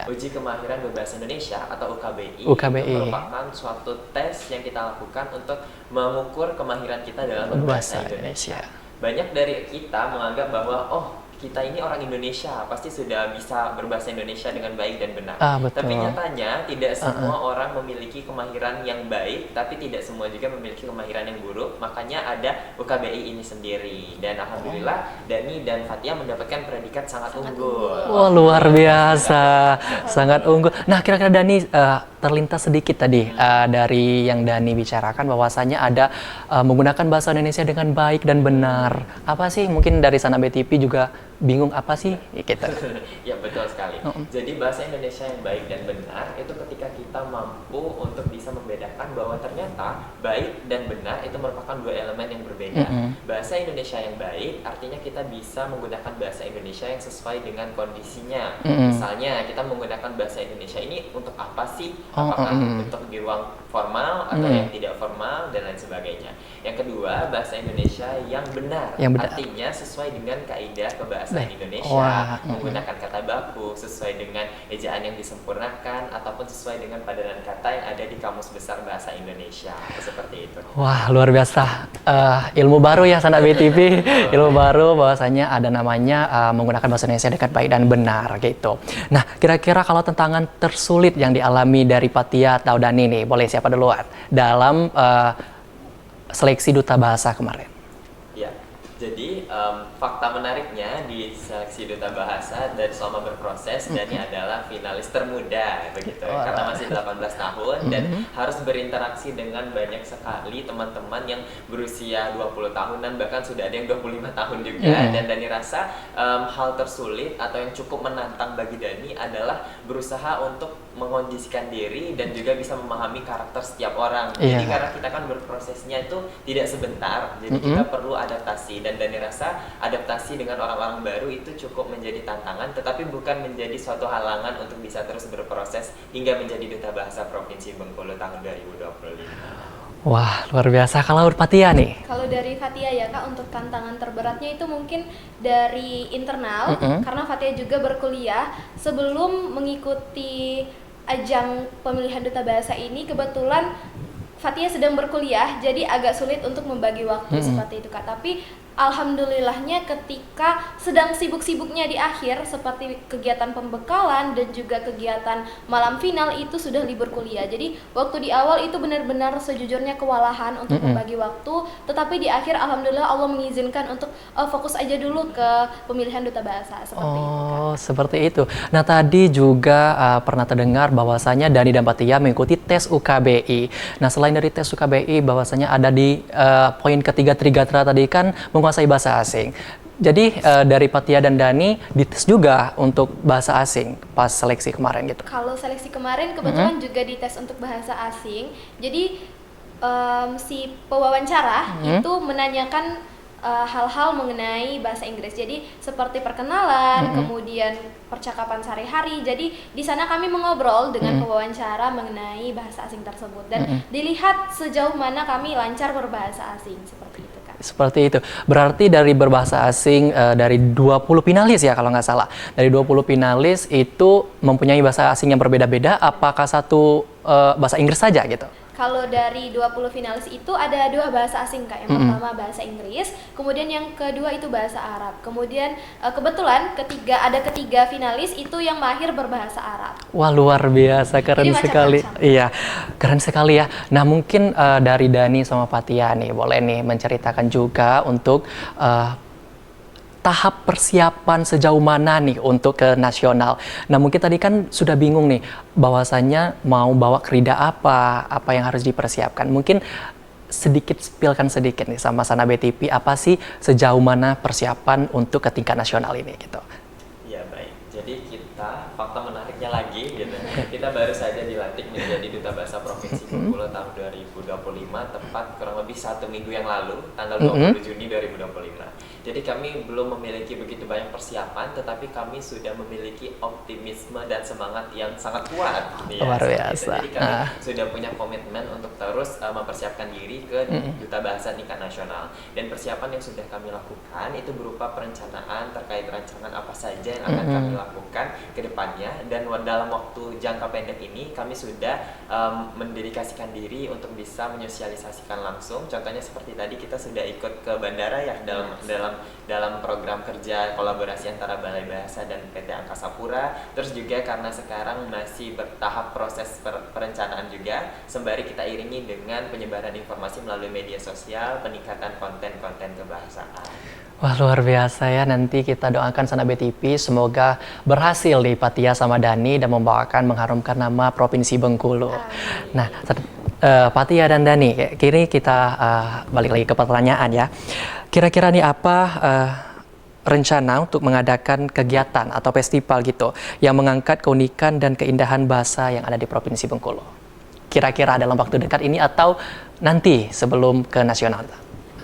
Uji Kemahiran Berbahasa Indonesia atau UKBI. Itu merupakan suatu tes yang kita lakukan untuk mengukur kemahiran kita dalam berbahasa Indonesia. Banyak dari kita menganggap bahwa kita ini orang Indonesia, pasti sudah bisa berbahasa Indonesia dengan baik dan benar. Betul. Tapi nyatanya tidak semua orang memiliki kemahiran yang baik, tapi tidak semua juga memiliki kemahiran yang buruk. Makanya ada UKBI ini sendiri. Dan alhamdulillah Dani dan Fatia mendapatkan predikat sangat unggul. Wah, luar biasa, sangat unggul. Nah, kira-kira Dani terlintas sedikit tadi dari yang Dani bicarakan bahwasanya ada menggunakan bahasa Indonesia dengan baik dan benar. Apa sih? Mungkin dari Sana BTP juga bingung apa sih gitu. Ya betul sekali. Jadi bahasa Indonesia yang baik dan benar itu ketika kita mampu untuk bisa membedakan bahwa ternyata baik dan benar itu merupakan dua elemen yang berbeda. Bahasa Indonesia yang baik artinya kita bisa menggunakan bahasa Indonesia yang sesuai dengan kondisinya. Misalnya kita menggunakan bahasa Indonesia ini untuk apa sih? Apakah untuk di ruang formal atau yang tidak formal dan lain sebagainya. Yang kedua, bahasa Indonesia yang benar. Artinya sesuai dengan kaidah kebahasaan Indonesia, menggunakan kata baku sesuai dengan ejaan yang disempurnakan ataupun sesuai dengan padanan kata yang ada di Kamus Besar Bahasa Indonesia. Seperti itu. Wah, luar biasa. Ilmu baru ya Sana BTP. Ilmu baru bahwasanya ada namanya menggunakan bahasa Indonesia dengan baik dan benar gitu. Nah, kira-kira kalau tantangan tersulit yang dialami dari Fatia atau Dani nih, boleh siapa duluan dalam seleksi duta bahasa kemarin? Ya, jadi fakta menariknya di seleksi duta bahasa dan selama berproses Dani adalah finalis termuda begitu, karena masih 18 tahun dan harus berinteraksi dengan banyak sekali teman-teman yang berusia 20 tahunan, bahkan sudah ada yang 25 tahun juga. Dan Dani rasa hal tersulit atau yang cukup menantang bagi Dani adalah berusaha untuk mengondisikan diri dan juga bisa memahami karakter setiap orang. Jadi karena kita kan berprosesnya itu tidak sebentar, jadi kita perlu adaptasi, dan Dani rasa adaptasi dengan orang-orang baru itu cukup menjadi tantangan, tetapi bukan menjadi suatu halangan untuk bisa terus berproses hingga menjadi duta bahasa Provinsi Bengkulu tahun 2025. Wah, luar biasa. Kalau Fatia nih? Kalau dari Fatia ya Kak, untuk tantangan terberatnya itu mungkin dari internal, karena Fatia juga berkuliah. Sebelum mengikuti ajang pemilihan duta bahasa ini, kebetulan Fatia sedang berkuliah, jadi agak sulit untuk membagi waktu seperti itu Kak. Tapi alhamdulillahnya ketika sedang sibuk-sibuknya di akhir seperti kegiatan pembekalan dan juga kegiatan malam final itu sudah libur kuliah. Jadi waktu di awal itu benar-benar sejujurnya kewalahan untuk membagi waktu, tetapi di akhir alhamdulillah Allah mengizinkan untuk fokus aja dulu ke pemilihan duta bahasa seperti itu. Oh, seperti itu. Nah, tadi juga pernah terdengar bahwasanya Dani dan Fatia mengikuti tes UKBI. Nah, selain dari tes UKBI bahwasanya ada di poin ketiga Trigatra tadi kan menguasai bahasa asing. Jadi dari Fatia dan Dani dites juga untuk bahasa asing pas seleksi kemarin gitu. Kalau seleksi kemarin kebetulan juga dites untuk bahasa asing. Jadi si pewawancara itu menanyakan hal-hal mengenai bahasa Inggris. Jadi seperti perkenalan, kemudian percakapan sehari-hari. Jadi di sana kami mengobrol dengan pewawancara mengenai bahasa asing tersebut dan dilihat sejauh mana kami lancar berbahasa asing seperti itu Kak. Seperti itu. Berarti dari berbahasa asing dari 20 finalis ya kalau nggak salah. Dari 20 finalis itu mempunyai bahasa asing yang berbeda-beda. Apakah satu bahasa Inggris saja gitu? Kalau dari 20 finalis itu ada 2 bahasa asing Kak. Yang pertama bahasa Inggris, kemudian yang kedua itu bahasa Arab. Kemudian kebetulan ada ketiga finalis itu yang mahir berbahasa Arab. Wah, luar biasa, keren Jadi sekali. macam-macam. Iya, keren sekali ya. Nah, mungkin dari Dani sama Fatia nih, boleh nih menceritakan juga untuk tahap persiapan sejauh mana nih untuk ke nasional. Nah, mungkin tadi kan sudah bingung nih bahwasannya mau bawa kerida apa yang harus dipersiapkan. Mungkin spillkan sedikit nih sama Sana BTP, apa sih sejauh mana persiapan untuk ke tingkat nasional ini gitu. Ya baik, jadi fakta menariknya lagi gitu. Kita baru saja dilantik menjadi Duta Bahasa Provinsi Bengkulu tahun 2025, tepat kurang lebih 1 minggu yang lalu, tanggal 20 Juni 2025. Jadi kami belum memiliki begitu banyak persiapan, tetapi kami sudah memiliki optimisme dan semangat yang sangat kuat. Luar biasa. Jadi kami sudah punya komitmen untuk terus mempersiapkan diri ke Duta Bahasa tingkat nasional. Dan persiapan yang sudah kami lakukan itu berupa perencanaan terkait rancangan apa saja yang akan kami lakukan ke depannya, dan dalam waktu jangka pendek ini kami sudah mendedikasikan diri untuk bisa menyosialisasikan langsung. Contohnya seperti tadi kita sudah ikut ke bandara ya dalam program kerja kolaborasi antara Balai Bahasa dan PT Angkasa Pura. Terus juga karena sekarang masih bertahap proses perencanaan juga, sembari kita iringi dengan penyebaran informasi melalui media sosial, peningkatan konten-konten kebahasaan. Wah, luar biasa ya. Nanti kita doakan Sanak BTP semoga berhasil nih Patia sama Dani dan mengharumkan nama Provinsi Bengkulu. Nah, Patia dan Dani, kini kita balik lagi ke pertanyaan ya. Kira-kira nih apa rencana untuk mengadakan kegiatan atau festival gitu yang mengangkat keunikan dan keindahan bahasa yang ada di Provinsi Bengkulu? Kira-kira dalam waktu dekat ini atau nanti sebelum ke nasional?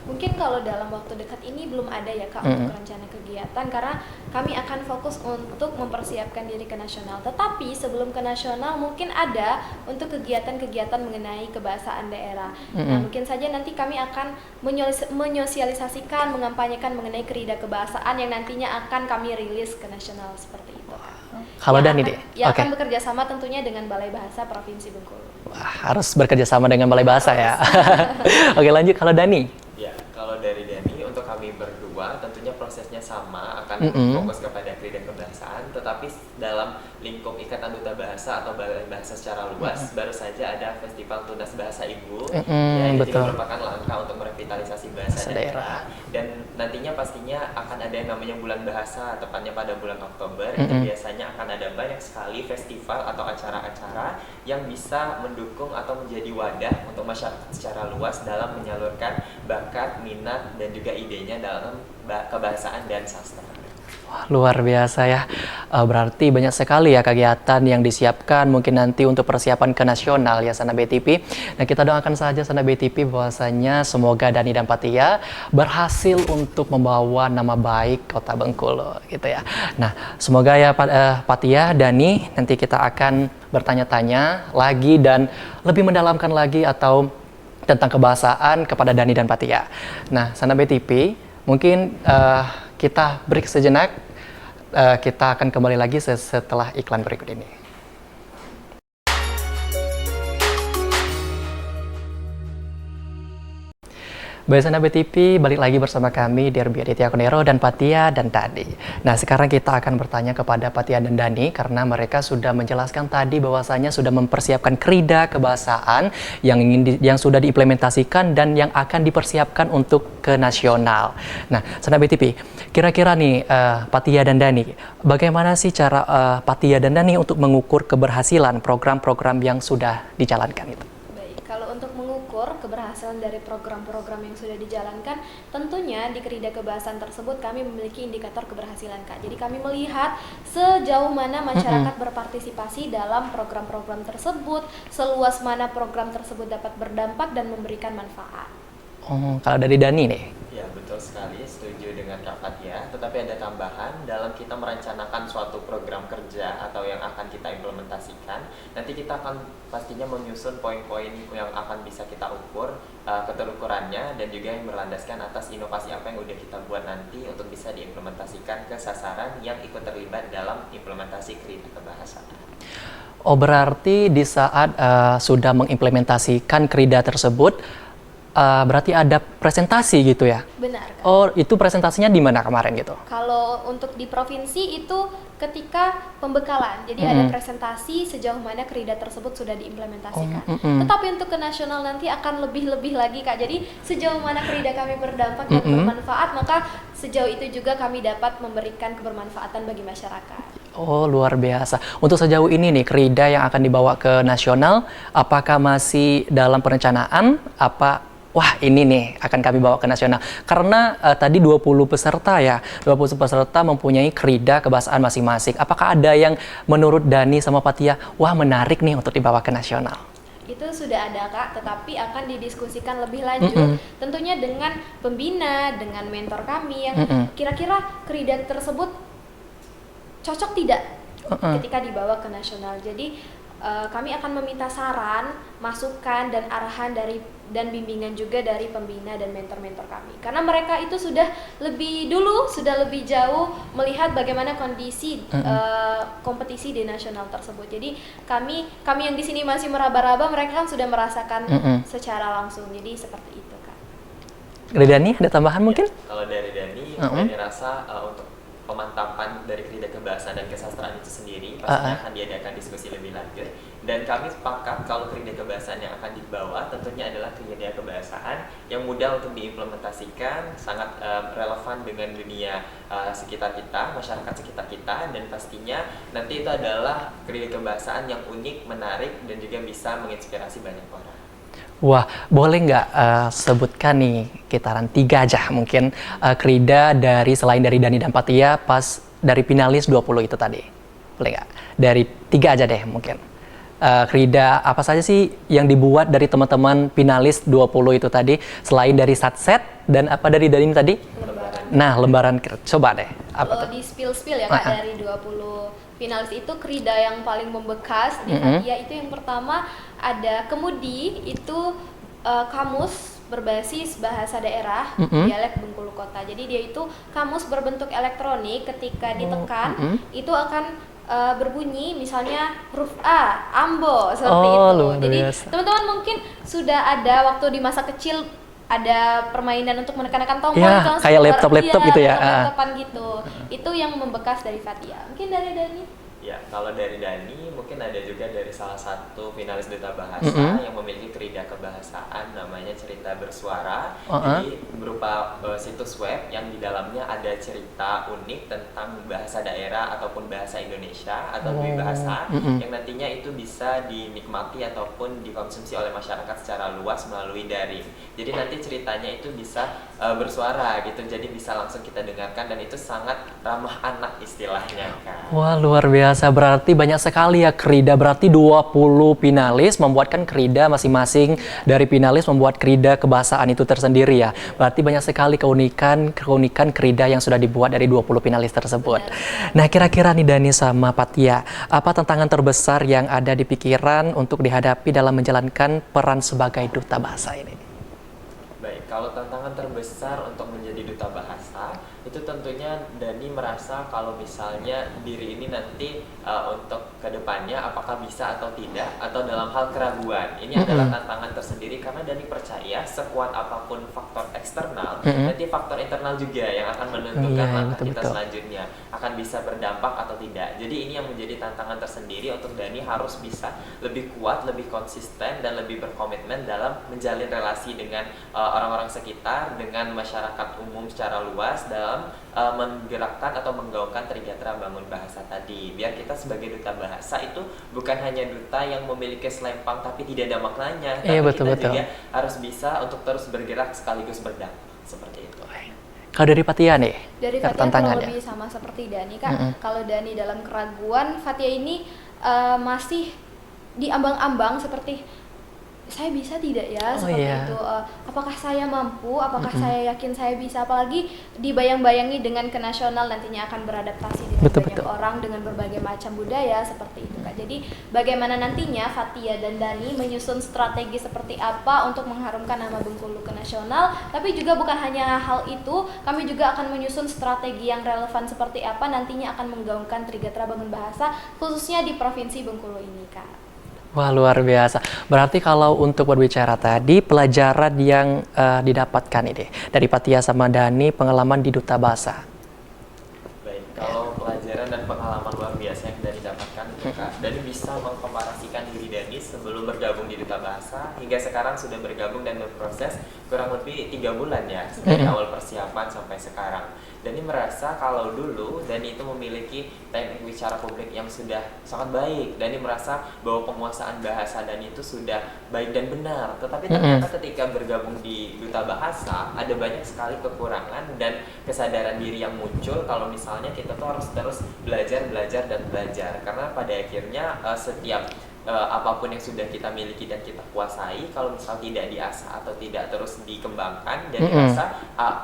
Mungkin kalau dalam waktu dekat ini belum ada ya Kak untuk rencana kegiatan, karena kami akan fokus untuk mempersiapkan diri ke nasional. Tetapi sebelum ke nasional mungkin ada untuk kegiatan-kegiatan mengenai kebahasaan daerah. Nah, mungkin saja nanti kami akan menyosialisasikan, mengampanyekan mengenai kerida kebahasaan yang nantinya akan kami rilis ke nasional seperti itu. Kalau Dani deh, akan bekerja sama tentunya dengan Balai Bahasa Provinsi Bengkulu. Wah, harus bekerja sama dengan Balai Bahasa ya. Oke, lanjut kalau Dani. Ya, kalau dari Dani, untuk kami berdua tentunya prosesnya sama, akan fokus kepada kerida kebahasaan, tetapi dalam lingkup Ikatan Duta Bahasa atau Balai Bahasa secara luas, baru saja ada Festival Tunas Bahasa Ibu, ya, ini juga merupakan langkah untuk merevitalisasi bahasa daerah. Dan nantinya pastinya akan ada yang namanya Bulan Bahasa, tepatnya pada bulan Oktober, itu biasanya akan ada banyak sekali festival atau acara-acara yang bisa mendukung atau menjadi wadah untuk masyarakat secara luas dalam menyalurkan bakat, minat, dan juga idenya dalam kebahasaan dan sastra. Wah, luar biasa ya. Berarti banyak sekali ya kegiatan yang disiapkan mungkin nanti untuk persiapan ke nasional ya Sanak BTP. Nah, kita doakan saja Sanak BTP bahwasanya semoga Dani dan Patia berhasil untuk membawa nama baik Kota Bengkulu gitu ya. Nah, semoga ya Patia, Dani, nanti kita akan bertanya-tanya lagi dan lebih mendalamkan lagi atau tentang kebahasaan kepada Dani dan Patia. Nah, Sanak BTP, mungkin kita break sejenak, kita akan kembali lagi setelah iklan berikut ini. Baik, Sanak BTP, balik lagi bersama kami Derby Aditya Konero dan Patia dan Dani. Nah, sekarang kita akan bertanya kepada Patia dan Dani karena mereka sudah menjelaskan tadi bahwasanya sudah mempersiapkan kerida kebahasaan yang sudah diimplementasikan dan yang akan dipersiapkan untuk ke nasional. Nah, Sanak BTP, kira-kira nih Patia dan Dani, bagaimana sih cara Patia dan Dani untuk mengukur keberhasilan program-program yang sudah dijalankan itu? Kalau untuk mengukur keberhasilan dari program-program yang sudah dijalankan, tentunya di kerida kebahasaan tersebut kami memiliki indikator keberhasilan Kak. Jadi kami melihat sejauh mana masyarakat berpartisipasi dalam program-program tersebut, seluas mana program tersebut dapat berdampak dan memberikan manfaat. Oh, kalau dari Dani nih? Ya, betul sekali, setuju dengan Kak Fatia. Tetapi ada tambahan, dalam kita merencanakan suatu program kerja atau yang akan kita implementasikan, nanti kita akan pastinya menyusun poin-poin yang akan bisa kita ukur, keterukurannya, dan juga yang berlandaskan atas inovasi apa yang udah kita buat nanti untuk bisa diimplementasikan ke sasaran yang ikut terlibat dalam implementasi kerida kebahasaan. Oh, berarti di saat sudah mengimplementasikan kerida tersebut, berarti ada presentasi gitu ya? Benar Kak. Oh, itu presentasinya di mana kemarin gitu? Kalau untuk di provinsi itu ketika pembekalan, jadi ada presentasi sejauh mana kerida tersebut sudah diimplementasikan. Tetapi untuk ke nasional nanti akan lebih-lebih lagi Kak. Jadi sejauh mana kerida kami berdampak dan bermanfaat, maka sejauh itu juga kami dapat memberikan kebermanfaatan bagi masyarakat. Oh, luar biasa. Untuk sejauh ini nih, kerida yang akan dibawa ke nasional, apakah masih dalam perencanaan? Wah, ini nih akan kami bawa ke nasional. Karena tadi 20 peserta ya, 20 peserta mempunyai kerida kebahasaan masing-masing. Apakah ada yang menurut Dani sama Patia, wah menarik nih untuk dibawa ke nasional? Itu sudah ada Kak, tetapi akan didiskusikan lebih lanjut, tentunya dengan pembina, dengan mentor kami yang kira-kira kerida tersebut cocok tidak ketika dibawa ke nasional. Jadi kami akan meminta saran, masukan dan arahan dan bimbingan juga dari pembina dan mentor-mentor kami. Karena mereka itu sudah lebih jauh melihat bagaimana kondisi kompetisi di nasional tersebut. Jadi kami yang di sini masih meraba-raba, mereka kan sudah merasakan secara langsung. Jadi seperti itu, Kak. Dari Dani ada tambahan mungkin? Kalau dari Dani rasa untuk pemantapan dari Krida Kebahasaan dan Kesastraan itu sendiri pastinya akan diadakan diskusi lebih lanjut, dan kami sepakat kalau Krida Kebahasaan yang akan dibawa tentunya adalah Krida Kebahasaan yang mudah untuk diimplementasikan, sangat relevan dengan dunia sekitar kita, masyarakat sekitar kita, dan pastinya nanti itu adalah Krida Kebahasaan yang unik, menarik, dan juga bisa menginspirasi banyak orang. Wah, boleh nggak sebutkan nih kitaran 3 aja mungkin Krida selain dari Dani dan Fatia pas dari finalis 20 itu tadi. Boleh nggak? Dari 3 aja deh mungkin. Krida apa saja sih yang dibuat dari teman-teman finalis 20 itu tadi selain dari satset dan apa dari Dani tadi? Lembaran. Nah, lembaran coba deh. Apa Kalau tuh? di spill ya Kak, dari 20 finalis itu Krida yang paling membekas di Fatia itu yang pertama ada Kemudi, itu kamus berbasis bahasa daerah dialek Bengkulu Kota. Jadi dia itu kamus berbentuk elektronik, ketika ditekan itu akan berbunyi misalnya huruf A, Ambo, seperti itu. Jadi teman-teman mungkin sudah ada waktu di masa kecil ada permainan untuk menekan tombol ya, kayak laptop gitu ya. Laptopan gitu. Itu yang membekas dari Fatia. Mungkin dari Dani? Ya, kalau dari Dani mungkin ada juga dari salah satu finalis Duta Bahasa yang memiliki Krida Kebahasaan namanya Cerita Bersuara. Jadi berupa situs web yang di dalamnya ada cerita unik tentang bahasa daerah ataupun bahasa Indonesia atau dwi bahasa yang nantinya itu bisa dinikmati ataupun dikonsumsi oleh masyarakat secara luas melalui daring. Jadi nanti ceritanya itu bisa bersuara gitu, jadi bisa langsung kita dengarkan, dan itu sangat ramah anak istilahnya, kan. Wah, luar biasa, berarti banyak sekali ya Krida, berarti 20 finalis membuatkan Krida masing-masing, dari finalis membuat Krida Kebahasaan itu tersendiri ya. Berarti banyak sekali keunikan Krida yang sudah dibuat dari 20 finalis tersebut. Nah, kira-kira nih Dani sama Fatia, apa tantangan terbesar yang ada di pikiran untuk dihadapi dalam menjalankan peran sebagai duta bahasa ini? Baik, kalau tantangan terbesar untuk menjadi duta bahasa itu tentunya Dani merasa kalau misalnya diri ini nanti untuk kedepannya apakah bisa atau tidak, atau dalam hal keraguan, ini adalah tantangan tersendiri, karena Dani percaya sekuat apapun faktor eksternal, nanti faktor internal juga yang akan menentukan langkah kita selanjutnya akan bisa berdampak atau tidak. Jadi ini yang menjadi tantangan tersendiri untuk Dani, harus bisa lebih kuat, lebih konsisten, dan lebih berkomitmen dalam menjalin relasi dengan orang-orang sekitar, dengan masyarakat umum secara luas, dalam menggerakkan atau menggaungkan Trigatha Bangun Bahasa tadi. Biar kita sebagai duta bahasa itu bukan hanya duta yang memiliki selempang tapi tidak ada maknanya, tapi kita juga harus bisa untuk terus bergerak sekaligus berdampak, seperti itu. Kalau dari Fatia nih, dari Fatia kurang lebih sama seperti Dani, Kak. Kalau Dani dalam keraguan, Fatia ini masih diambang-ambang seperti saya bisa tidak ya, seperti itu. Apakah saya mampu? Apakah saya yakin saya bisa? Apalagi dibayang-bayangi dengan ke nasional nantinya akan beradaptasi dengan banyak orang dengan berbagai macam budaya, seperti itu, Kak. Jadi bagaimana nantinya Fatia dan Dani menyusun strategi seperti apa untuk mengharumkan nama Bengkulu ke nasional, tapi juga bukan hanya hal itu, kami juga akan menyusun strategi yang relevan seperti apa nantinya akan menggaungkan Trigatha Bangun Bahasa khususnya di Provinsi Bengkulu ini, Kak. Wah, luar biasa. Berarti kalau untuk berbicara tadi, pelajaran yang didapatkan ini dari Fatia sama Dani, pengalaman di Duta Bahasa. Baik, kalau pelajaran dan pengalaman luar biasa yang Dani dapatkan, Kak, Dani bisa mengkomparasikan diri Dani sebelum bergabung di Duta Bahasa hingga sekarang sudah bergabung dan berproses kurang lebih 3 bulan ya, dari awal persiapan sampai sekarang. Dani merasa kalau dulu Dani itu memiliki teknik bicara publik yang sudah sangat baik. Dani merasa bahwa penguasaan bahasa Dani itu sudah baik dan benar. Tetapi ternyata ketika bergabung di Duta Bahasa ada banyak sekali kekurangan dan kesadaran diri yang muncul kalau misalnya kita tuh harus terus belajar. Karena pada akhirnya setiap apapun yang sudah kita miliki dan kita kuasai, kalau misal tidak diasah atau tidak terus dikembangkan dan diasah,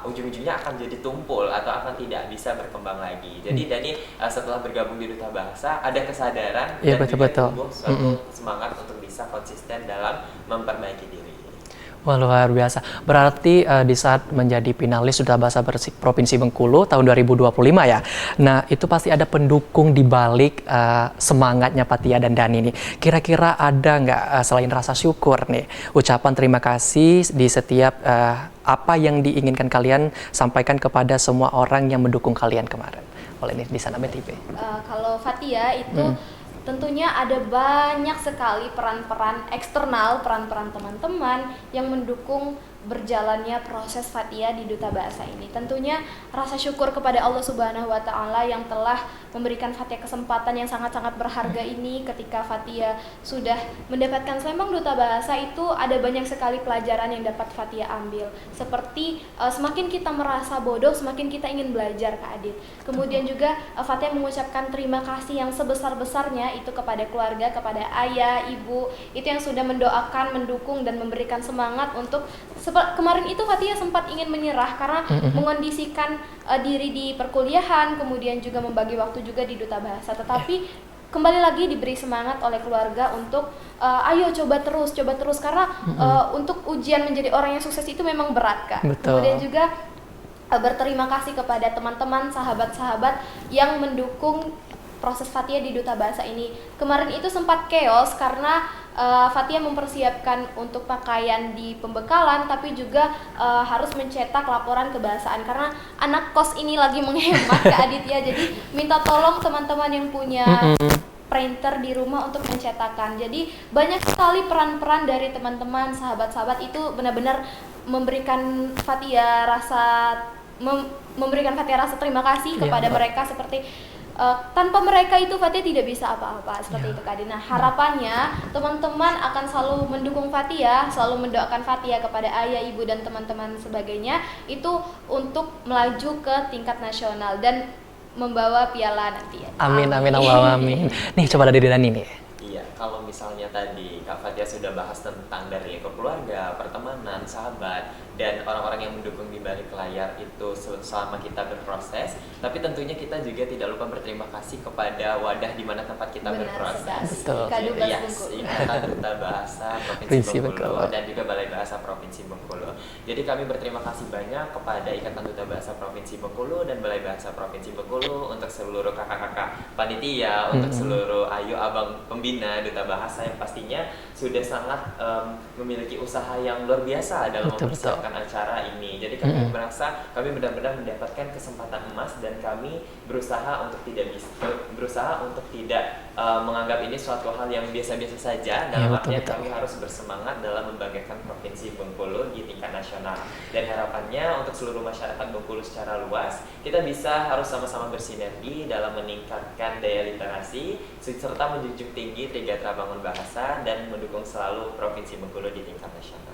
ujung-ujungnya akan jadi tumpul atau akan tidak bisa berkembang lagi. Jadi Dani setelah bergabung di Duta Bahasa ada kesadaran dan juga tumbuh suatu semangat untuk bisa konsisten dalam memperbaiki diri. Wah, luar biasa. Berarti di saat menjadi finalis Duta Bahasa Provinsi Bengkulu tahun 2025 ya. Nah, itu pasti ada pendukung di balik semangatnya Fathia dan Dani nih. Kira-kira ada nggak selain rasa syukur nih, ucapan terima kasih di setiap apa yang diinginkan kalian sampaikan kepada semua orang yang mendukung kalian kemarin? Oleh nih di sana BTP. Kalau Fathia itu tentunya ada banyak sekali peran-peran eksternal, peran-peran teman-teman yang mendukung berjalannya proses Fathia di Duta Bahasa ini. Tentunya rasa syukur kepada Allah Subhanahu wa Ta'ala yang telah memberikan Fathia kesempatan yang sangat-sangat berharga ini. Ketika Fathia sudah mendapatkan selembang Duta Bahasa, itu ada banyak sekali pelajaran yang dapat Fathia ambil. Seperti semakin kita merasa bodoh, semakin kita ingin belajar, Kak Adit. Kemudian juga Fathia mengucapkan terima kasih yang sebesar-besarnya itu kepada keluarga, kepada ayah, ibu, itu yang sudah mendoakan, mendukung, dan memberikan semangat untuk kemarin itu Fathia sempat ingin menyerah karena mengondisikan diri di perkuliahan, kemudian juga membagi waktu juga di Duta Bahasa. Tetapi kembali lagi diberi semangat oleh keluarga untuk ayo coba terus karena untuk ujian menjadi orang yang sukses itu memang berat, Kak. Betul. Kemudian juga berterima kasih kepada teman-teman, sahabat-sahabat yang mendukung proses Fathia di Duta Bahasa ini. Kemarin itu sempat chaos karena Fathia mempersiapkan untuk pakaian di pembekalan, tapi juga harus mencetak laporan kebahasaan karena anak kos ini lagi menghemat, Kak Adit ya. Jadi minta tolong teman-teman yang punya printer di rumah untuk mencetakkan. Jadi banyak sekali peran-peran dari teman-teman, sahabat-sahabat itu benar-benar memberikan Fathia rasa terima kasih kepada mereka. Seperti tanpa mereka itu Fathia tidak bisa apa-apa, seperti itu, Kak. Nah, harapannya teman-teman akan selalu mendukung Fathia, selalu mendoakan Fathia kepada ayah, ibu, dan teman-teman sebagainya itu untuk melaju ke tingkat nasional dan membawa piala nanti ya. Amin, amin, Allahumma amin. Nih, coba dari Dani nih. Iya, kalau misalnya tadi Kak Fathia sudah bahas tentang dari keluarga, pertemanan, sahabat, dan orang-orang yang mendukung di balik layar itu selama kita berproses, tapi tentunya kita juga tidak lupa berterima kasih kepada wadah di mana tempat kita berproses. Betul. Ikatan Duta Bahasa Provinsi Bengkulu dan juga Balai Bahasa Provinsi Bengkulu. Jadi kami berterima kasih banyak kepada Ikatan Duta Bahasa Provinsi Bengkulu dan Balai Bahasa Provinsi Bengkulu untuk seluruh kakak-kakak panitia, untuk seluruh ayu abang pembina Duta Bahasa yang pastinya sudah sangat memiliki usaha yang luar biasa dalam mempersiapkan acara ini. Jadi kami merasa kami benar-benar mendapatkan kesempatan emas dan kami berusaha untuk tidak menganggap ini suatu hal yang biasa-biasa saja. Dalam artian kami harus bersemangat dalam membanggakan Provinsi Bengkulu di tingkat nasional. Dan harapannya untuk seluruh masyarakat Bengkulu secara luas, kita bisa harus sama-sama bersinergi dalam meningkatkan daya literasi serta menjunjung tinggi Trigatra Bangun Bahasa dan mendukung selalu Provinsi Bengkulu di tingkat nasional.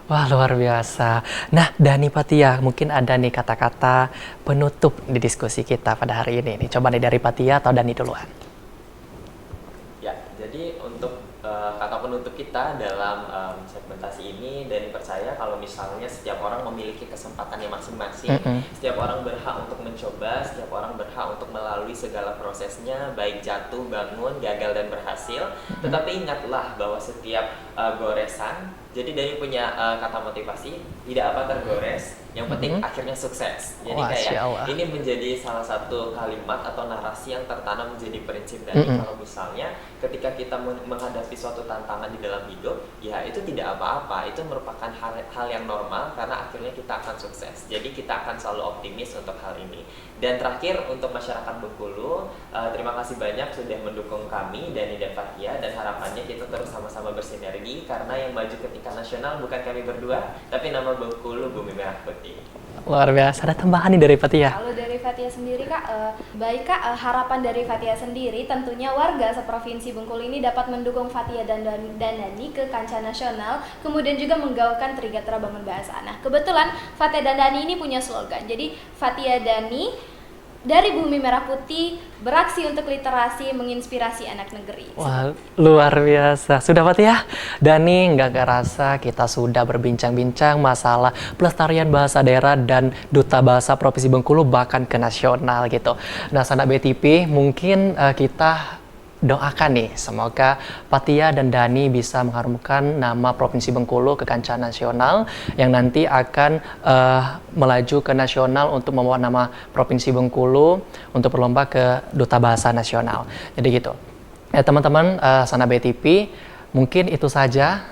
Wah, luar biasa. Nah, Dani, Fathia, mungkin ada nih kata-kata penutup di diskusi kita pada hari ini. Coba nih dari Fathia atau Dani duluan? Ya, jadi untuk kata penutup kita dalam segmentasi ini, Dani percaya kalau misalnya setiap orang memiliki kesempatannya masing-masing, setiap orang berhak untuk mencoba, setiap orang berhak untuk melalui segala prosesnya, baik jatuh, bangun, gagal, dan berhasil. Tetapi ingatlah bahwa setiap goresan, jadi Dani punya kata motivasi, tidak apa tergores, yang penting akhirnya sukses. Jadi ini menjadi salah satu kalimat atau narasi yang tertanam menjadi prinsip Dani. Kalau misalnya ketika kita menghadapi suatu tantangan di dalam hidup, ya itu tidak apa-apa, itu merupakan hal yang normal karena akhirnya kita akan sukses. Jadi kita akan selalu optimis untuk hal ini. Dan terakhir untuk masyarakat Bengkulu, terima kasih banyak sudah mendukung kami, Dani dan Fathia, dan harapannya kita terus sama-sama bersinergi karena yang maju ke tingkat nasional bukan kami berdua, tapi nama Bengkulu Bumi Merah Putih. Luar biasa. Ada tambahan nih dari Fathia? Kalau dari Fathia sendiri, Kak, baik Kak, harapan dari Fathia sendiri tentunya warga seprovinsi Bengkulu ini dapat mendukung Fathia dan Dani ke kancah nasional, kemudian juga menggaungkan Trigatra Bangun Bahasa. Nah, kebetulan Fathia dan Dani ini punya slogan. Jadi Fathia Dani dari Bumi Merah Putih beraksi untuk literasi menginspirasi anak negeri. Wah, luar biasa. Sudah Pak ya? Dani, nggak kerasa kita sudah berbincang-bincang masalah pelestarian bahasa daerah dan Duta Bahasa Provinsi Bengkulu bahkan ke nasional gitu. Nah, Sanak BTP mungkin kita doakan nih, semoga Fathia dan Dani bisa mengharumkan nama Provinsi Bengkulu ke kancah nasional yang nanti akan melaju ke nasional untuk membawa nama Provinsi Bengkulu untuk berlomba ke Duta Bahasa Nasional. Jadi gitu. Ya teman-teman, Sanak BTP, mungkin itu saja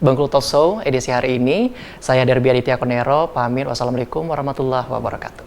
Bengkulu Talk Show edisi hari ini. Saya Derby Aditya Konero, pamit. Wassalamualaikum warahmatullahi wabarakatuh.